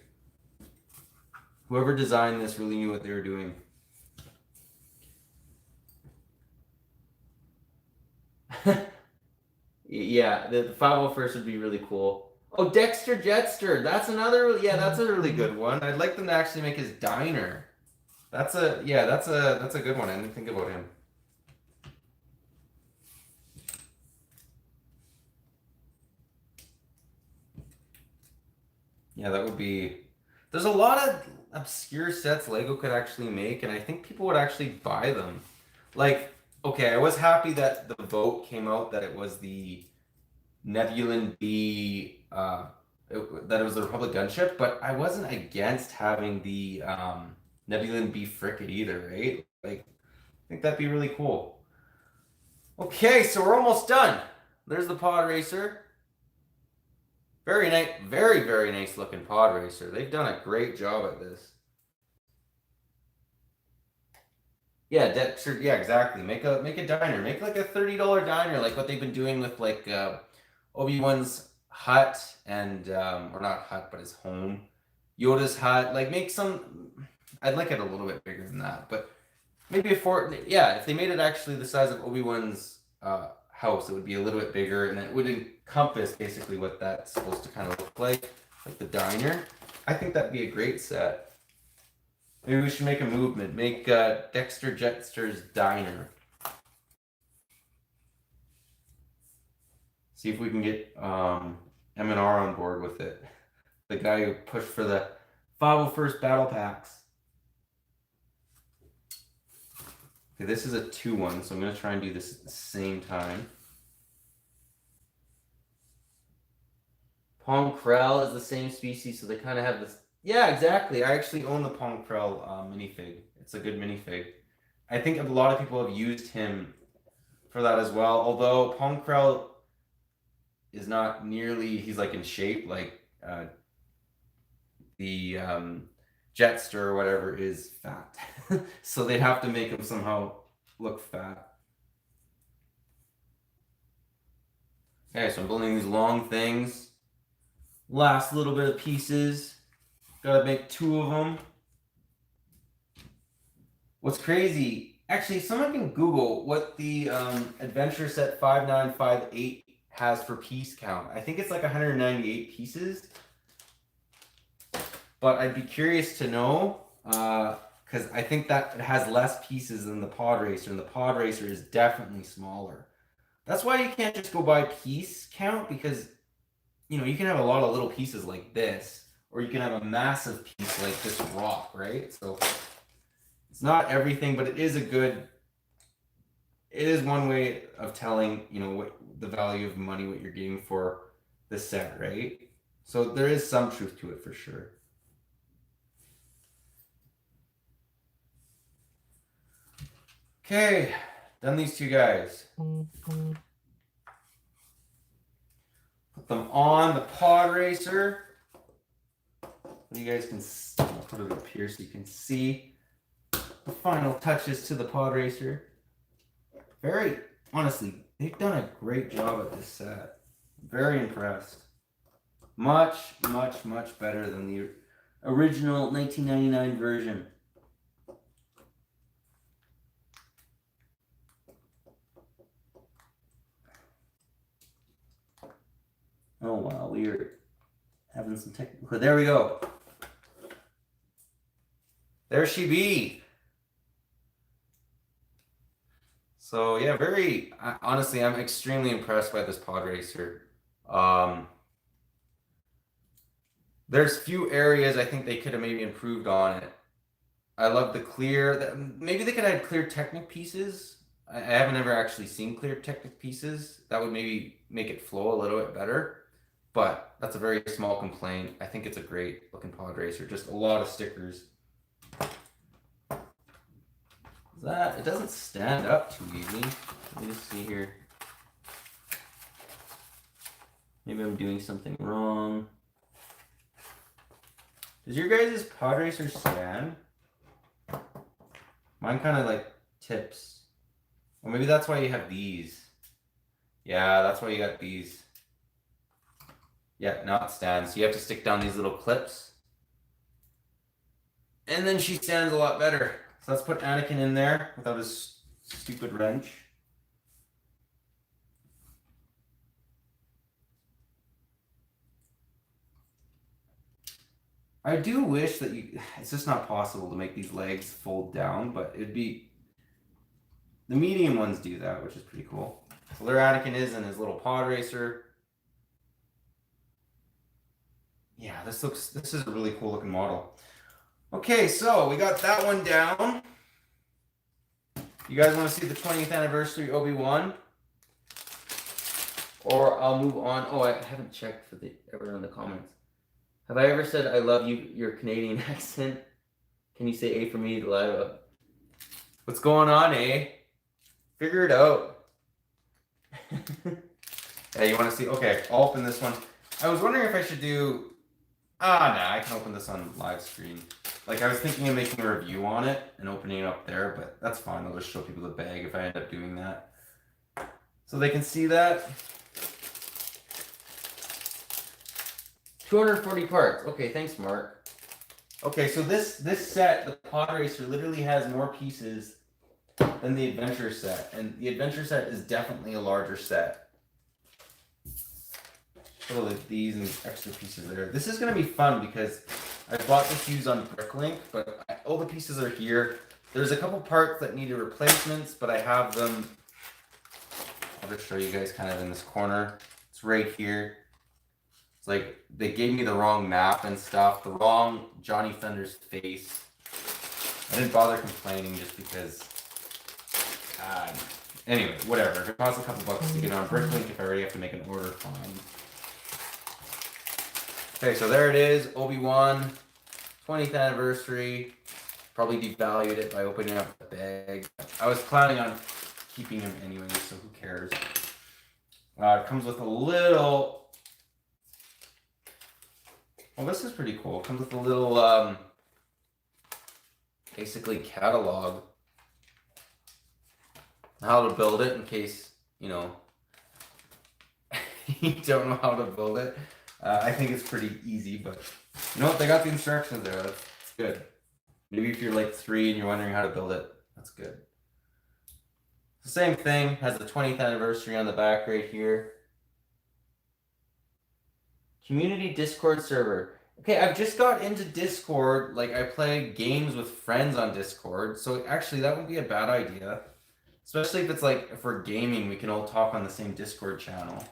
Whoever designed this really knew what they were doing. Yeah, the 501st would be really cool. Oh, Dexter Jetster. That's another. Yeah, that's a really good one. I'd like them to actually make his diner. That's a good one. I didn't think about him. Yeah, that would be. There's a lot of obscure sets Lego could actually make, and I think people would actually buy them. Like, okay, I was happy that the vote came out that it was the Nebulan B, that it was the Republic gunship, but I wasn't against having the Nebulan B frigate either, right? Like, I think that'd be really cool. Okay, so we're almost done. There's the pod racer. Very nice, very, very nice looking pod racer. They've done a great job at this. Yeah, Dexter. Yeah, exactly. Make a diner. Make like a $30 diner, like what they've been doing with like Obi-Wan's hut and or not hut, but his home. Yoda's hut. Like make some. I'd like it a little bit bigger than that, but maybe a fort. Yeah, if they made it actually the size of Obi-Wan's house, it would be a little bit bigger, and it would encompass basically what that's supposed to kind of look like the diner. I think that'd be a great set. Maybe we should make a movement. Make Dexter Jetster's Diner. See if we can get M&R on board with it. The guy who pushed for the 501st Battle Packs. Okay, this is a 2-1, so I'm going to try and do this at the same time. Pong Krell is the same species, so they kind of have this. Yeah, exactly. I actually own the Pong Krell minifig. It's a good minifig. I think a lot of people have used him for that as well. Although Pong Krell is not nearly, he's like in shape like the Jetster or whatever is fat. So they'd have to make him somehow look fat. Okay, so I'm building these long things. Last little bit of pieces. Gotta make 2 of them. What's crazy, actually, someone can Google what the Adventure Set 5958 has for piece count. I think it's like 198 pieces. But I'd be curious to know, because I think that it has less pieces than the Pod Racer, and the Pod Racer is definitely smaller. That's why you can't just go by piece count, because, you know, you can have a lot of little pieces like this, or you can have a massive piece like this rock, right? So it's not everything, but it is one way of telling, you know, what the value of money, what you're getting for the set, right? So there is some truth to it for sure. Okay, done these 2 guys. Put them on the Pod Racer. You guys can I'll put it up here so you can see the final touches to the Pod Racer. Very honestly, they've done a great job at this set. Very impressed. Much, much, much better than the original 1999 version. Oh wow, we are having some technical. There we go. There she be. So yeah, honestly, I'm extremely impressed by this Pod Racer. There's few areas I think they could have maybe improved on it. I love the clear. Maybe they could add clear Technic pieces. I haven't ever actually seen clear Technic pieces. That would maybe make it flow a little bit better. But that's a very small complaint. I think it's a great looking Pod Racer. Just a lot of stickers. It doesn't stand up too easily. Let me just see here. Maybe I'm doing something wrong. Does your guys' Pod Racer stand? Mine kind of like tips. Or maybe that's why you have these. Yeah, that's why you got these. Yeah, not stands. So you have to stick down these little clips. And then she stands a lot better. So let's put Anakin in there without his stupid wrench. I do wish that it's just not possible to make these legs fold down, but it'd be, the medium ones do that, which is pretty cool. So there Anakin is in his little Pod Racer. Yeah, this is a really cool looking model. Okay, so we got that one down. You guys want to see the 20th anniversary Obi-Wan? Or I'll move on. Oh, I haven't checked for everyone in the comments. Have I ever said I love you, your Canadian accent? Can you say A for me live up? What's going on, eh? Figure it out. Yeah, you want to see? Okay, I'll open this one. I was wondering if I should do. Nah, I can open this on live stream. Like, I was thinking of making a review on it and opening it up there, but that's fine. I'll just show people the bag if I end up doing that. So they can see that. 240 parts. Okay, thanks, Mark. Okay, so this set, the Pod Racer, literally has more pieces than the Adventure set. And the Adventure set is definitely a larger set. So like these and these extra pieces there. This is going to be fun because I bought this used on Bricklink, but all the pieces are here. There's a couple parts that needed replacements, but I have them. I'll just show you guys kind of in this corner. It's right here. It's like they gave me the wrong map and stuff, the wrong Johnny Thunder's face. I didn't bother complaining just because. Anyway, whatever. If it costs a couple bucks to get on Bricklink, if I already have to make an order, fine. Okay, so there it is, Obi-Wan, 20th anniversary. Probably devalued it by opening up the bag. I was planning on keeping him anyway, so who cares? It comes with a little. Well, this is pretty cool. It comes with a little, basically catalog. How to build it in case, you don't know how to build it. I think it's pretty easy, but you know what? They got the instructions there. That's good. Maybe if you're like 3 and you're wondering how to build it, that's good. The same thing, has the 20th anniversary on the back right here. Community Discord server. Okay, I've just got into Discord. Like, I play games with friends on Discord, so actually that wouldn't be a bad idea. Especially if it's like, if we're gaming, we can all talk on the same Discord channel.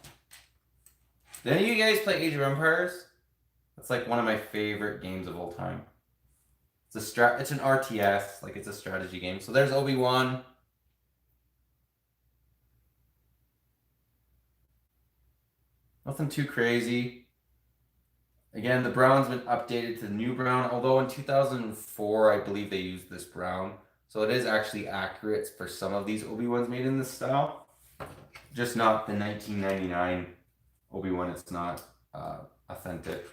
Did any of you guys play Age of Empires? That's like one of my favorite games of all time. It's an RTS, like it's a strategy game. So there's Obi-Wan. Nothing too crazy. Again, the brown's been updated to the new brown, although in 2004, I believe they used this brown. So it is actually accurate for some of these Obi-Wans made in this style. Just not the 1999 Obi-Wan, it's not authentic.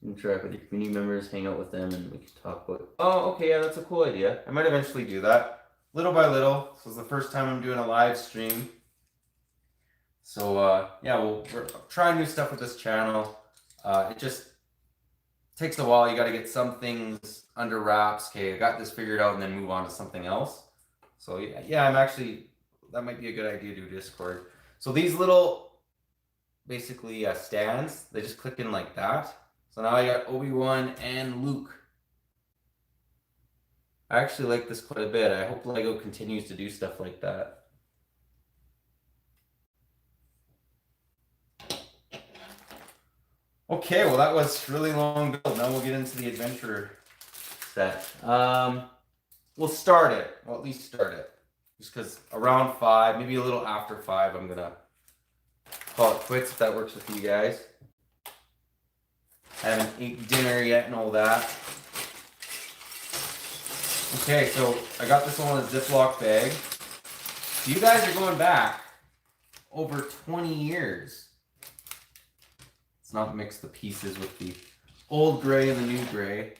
Interact with your community members, hang out with them, and we can talk about. Oh, okay, yeah, that's a cool idea. I might eventually do that, little by little. This is the first time I'm doing a live stream. So yeah, we're trying new stuff with this channel. It just takes a while. You got to get some things under wraps. Okay, I got this figured out, and then move on to something else. So yeah, that might be a good idea to do Discord. So these little, basically stands, they just click in like that. So now I got Obi-Wan and Luke. I actually like this quite a bit. I hope LEGO continues to do stuff like that. Okay, well that was really long build. Now we'll get into the adventure set. We'll start it. Well, at least start it. Just because around 5, maybe a little after 5, I'm gonna call it quits if that works with you guys. I haven't eaten dinner yet and all that. Okay, so I got this one in a Ziploc bag. So you guys are going back over 20 years. Let's not mix the pieces with the old gray and the new gray.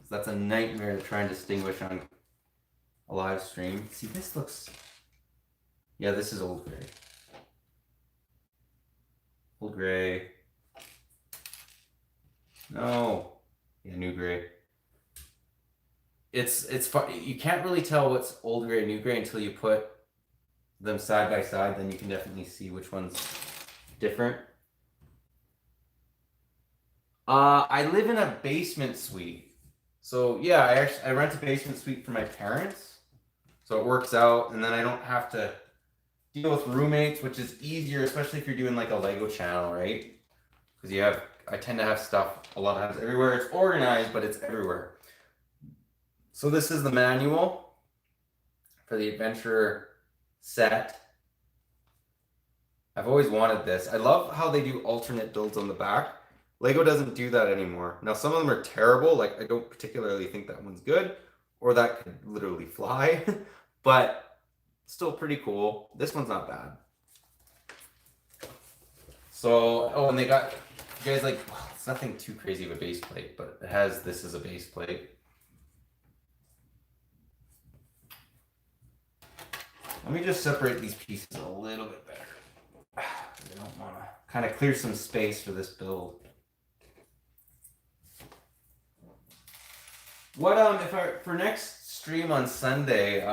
So that's a nightmare to try and distinguish on a live stream. See, this looks... Yeah, this is old gray. Old gray. No. Yeah, new gray. It's fun. You can't really tell what's old gray and new gray until you put them side by side. Then you can definitely see which one's different. I live in a basement suite. So yeah, I rent a basement suite for my parents. So it works out, and then I don't have to deal with roommates, which is easier, especially if you're doing like a Lego channel, right? Because I tend to have stuff a lot of times everywhere. It's organized, but it's everywhere. So this is the manual for the adventure set. I've always wanted this. I love how they do alternate builds on the back. Lego doesn't do that anymore. Now some of them are terrible. Like I don't particularly think that one's good, or that could literally fly. but still pretty cool. This one's not bad. So, oh, and they got, you guys like, well, it's nothing too crazy of a base plate, but it has this as a base plate. Let me just separate these pieces a little bit better. I don't want to kind of clear some space for this build. What if for next stream on Sunday,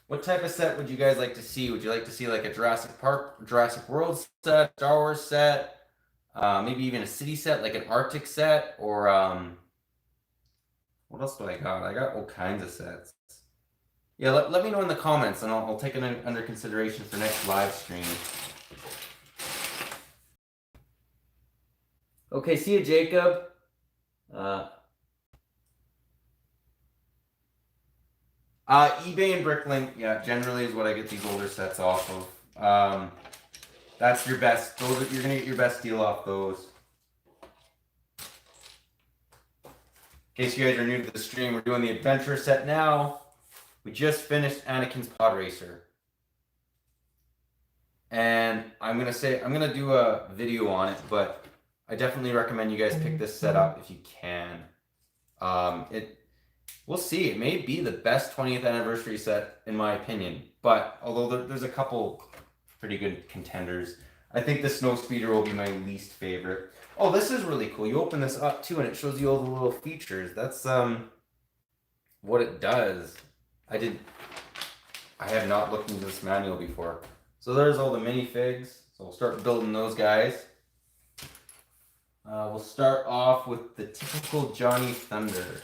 what type of set would you guys like to see? Would you like to see like a Jurassic World set, Star Wars set, maybe even a city set, like an Arctic set, or what else do I got? I got all kinds of sets. Yeah, let me know in the comments, and I'll take it under consideration for next live stream. Okay, see you, Jacob. eBay and Bricklink, yeah, generally is what I get these older sets off of. That's your best. You're gonna get your best deal off those. In case you guys are new to the stream, we're doing the adventure set now. We just finished Anakin's Pod Racer. And I'm gonna do a video on it, but I definitely recommend you guys pick this set up if you can. We'll see. It may be the best 20th anniversary set in my opinion, but although there's a couple pretty good contenders, I think the Snowspeeder will be my least favorite. Oh, this is really cool. You open this up too, and it shows you all the little features. That's what it does. I have not looked into this manual before. So there's all the minifigs. So we'll start building those guys. We'll start off with the typical Johnny Thunder.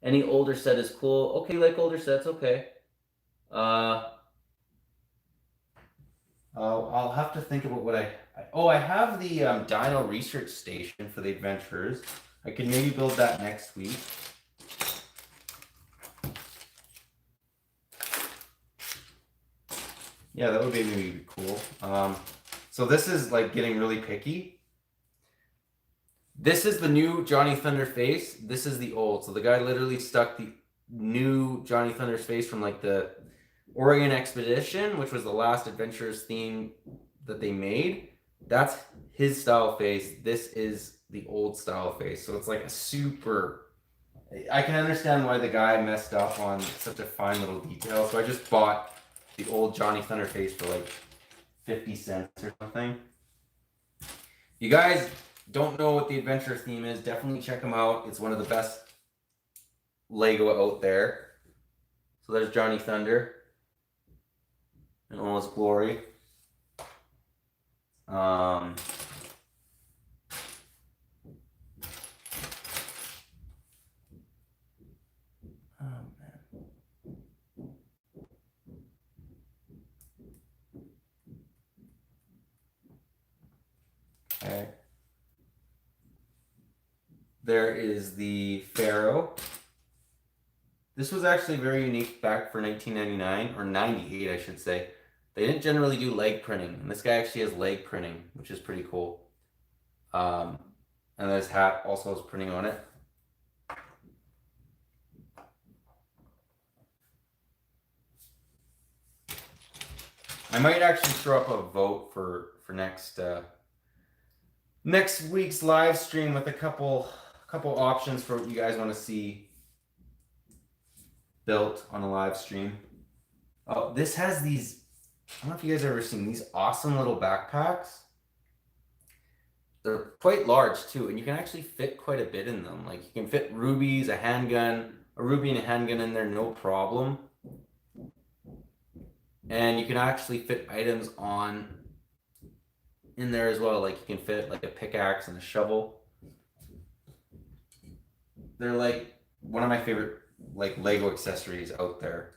Any older set is cool. Okay, like older sets, okay. I'll have to think about what I have the Dino Research Station for the Adventurers. I can maybe build that next week. Yeah, that would maybe be cool. So this is like getting really picky. This is the new Johnny Thunder face. This is the old. So the guy literally stuck the new Johnny Thunder's face from like the Oregon Expedition, which was the last Adventurers theme that they made. That's his style face. This is the old style face. So it's like a super... I can understand why the guy messed up on such a fine little detail. So I just bought the old Johnny Thunder face for like 50 cents or something. You guys don't know what the Adventure theme is, definitely check them out. It's one of the best Lego out there. So there's Johnny Thunder in all his glory. Oh man. Okay. There is the Pharaoh. This was actually very unique back for 1999, or 98, I should say. They didn't generally do leg printing, and this guy actually has leg printing, which is pretty cool. And his hat also has printing on it. I might actually throw up a vote for next week's live stream with a couple options for what you guys want to see built on a live stream. Oh, this has these, I don't know if you guys have ever seen these awesome little backpacks. They're quite large too, and you can actually fit quite a bit in them. Like you can fit rubies, a handgun, a ruby and a handgun in there, no problem. And you can actually fit items on in there as well. Like you can fit like a pickaxe and a shovel. They're like one of my favorite like Lego accessories out there.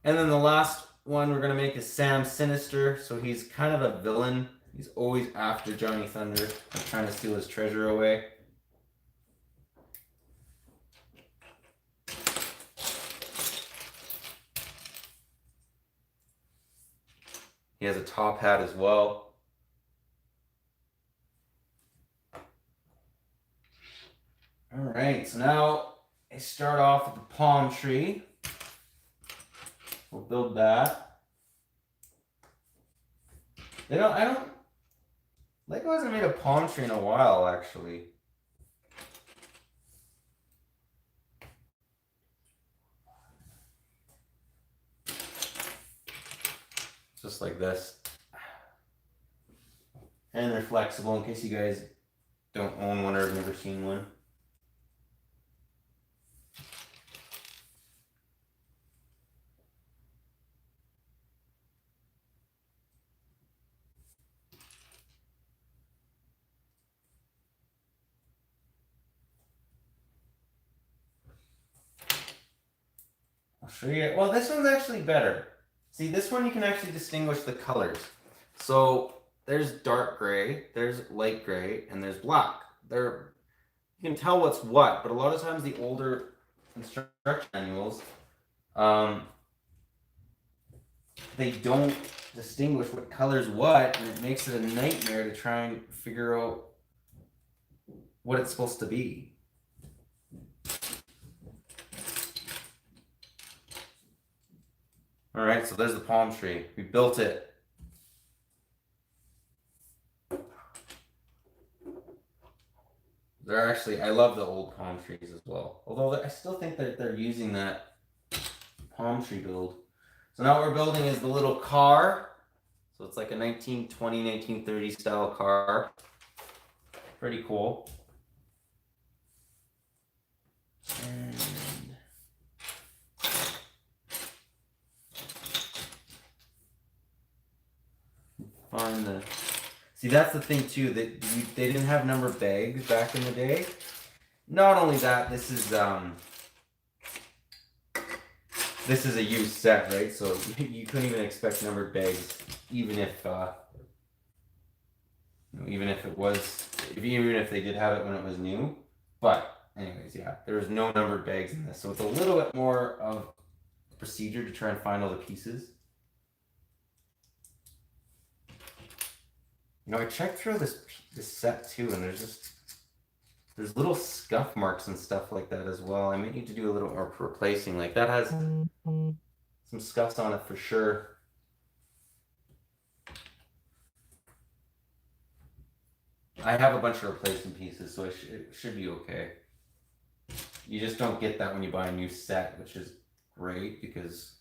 And then the last one we're gonna make is Sam Sinister. So he's kind of a villain. He's always after Johnny Thunder and trying to steal his treasure away. He has a top hat as well. All right, so now start off with the palm tree. We'll build that. Lego hasn't made a palm tree in a while, actually. Just like this. And they're flexible in case you guys don't own one or have never seen one. I'll show you. Well, this one's actually better. See, this one you can actually distinguish the colors. So there's dark gray, there's light gray, and there's black. You can tell what's what, but a lot of times the older instruction manuals, they don't distinguish what color's what, and it makes it a nightmare to try and figure out what it's supposed to be. All right, so there's the palm tree. We built it. I love the old palm trees as well. Although I still think that they're using that palm tree build. So now what we're building is the little car. So it's like a 1920, 1930 style car. Pretty cool. And find the... See, that's the thing too, that they didn't have numbered bags back in the day. Not only that, this is a used set, right? So you couldn't even expect numbered bags, even if even if they did have it when it was new. But anyways, yeah, there was no numbered bags in this, so it's a little bit more of a procedure to try and find all the pieces. You know, I checked through this set too, and there's little scuff marks and stuff like that as well. I might need to do a little more replacing. Like that has some scuffs on it for sure. I have a bunch of replacement pieces, so it should be okay. You just don't get that when you buy a new set, which is great because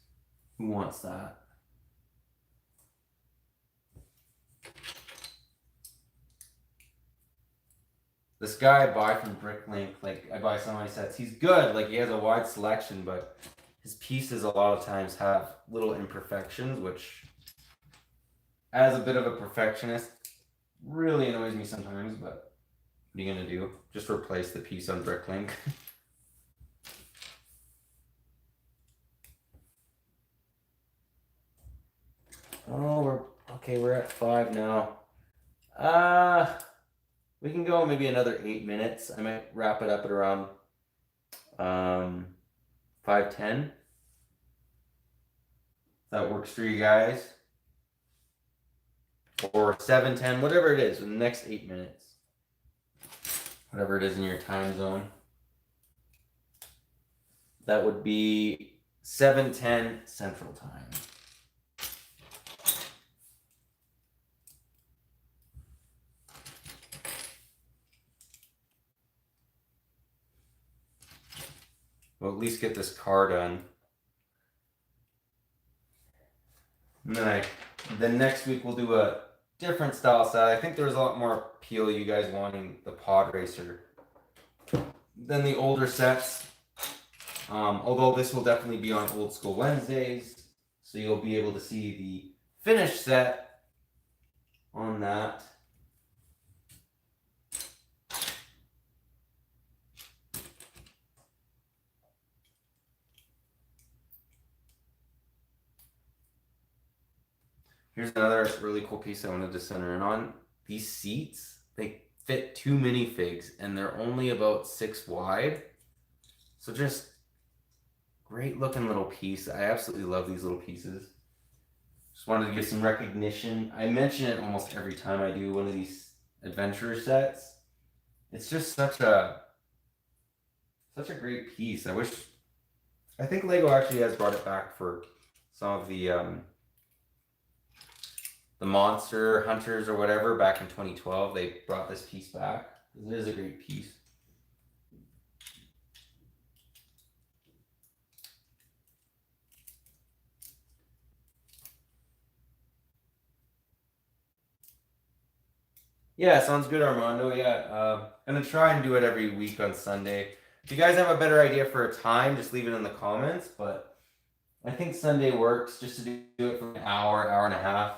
who wants that? This guy I buy from Bricklink, like I buy some of my sets, he's good, like he has a wide selection, but his pieces a lot of times have little imperfections, which as a bit of a perfectionist, really annoys me sometimes, but what are you gonna do? Just replace the piece on Bricklink. Oh, we're at 5 now. We can go maybe another 8 minutes. I might wrap it up at around 5:10. That works for you guys. Or 7:10, whatever it is, in the next 8 minutes. Whatever it is in your time zone. That would be 7:10 Central Time. We'll at least get this car done. And then next week we'll do a different style set. I think there was a lot more appeal you guys wanting the pod racer than the older sets. Although this will definitely be on Old School Wednesdays, so you'll be able to see the finished set on that. Here's another really cool piece I wanted to center in on. These seats, they fit 2 minifigs and they're only about 6 wide. So just great looking little piece. I absolutely love these little pieces. Just wanted to give some recognition. I mention it almost every time I do one of these adventure sets. It's just such a Such a great piece. I think Lego actually has brought it back for some of the Monster Hunters or whatever back in 2012. They brought this piece back. It is a great piece. Yeah, sounds good, Armando. Yeah, gonna try and do it every week on Sunday. If you guys have a better idea for a time, just leave it in the comments. But I think Sunday works just to do it for an hour, hour and a half.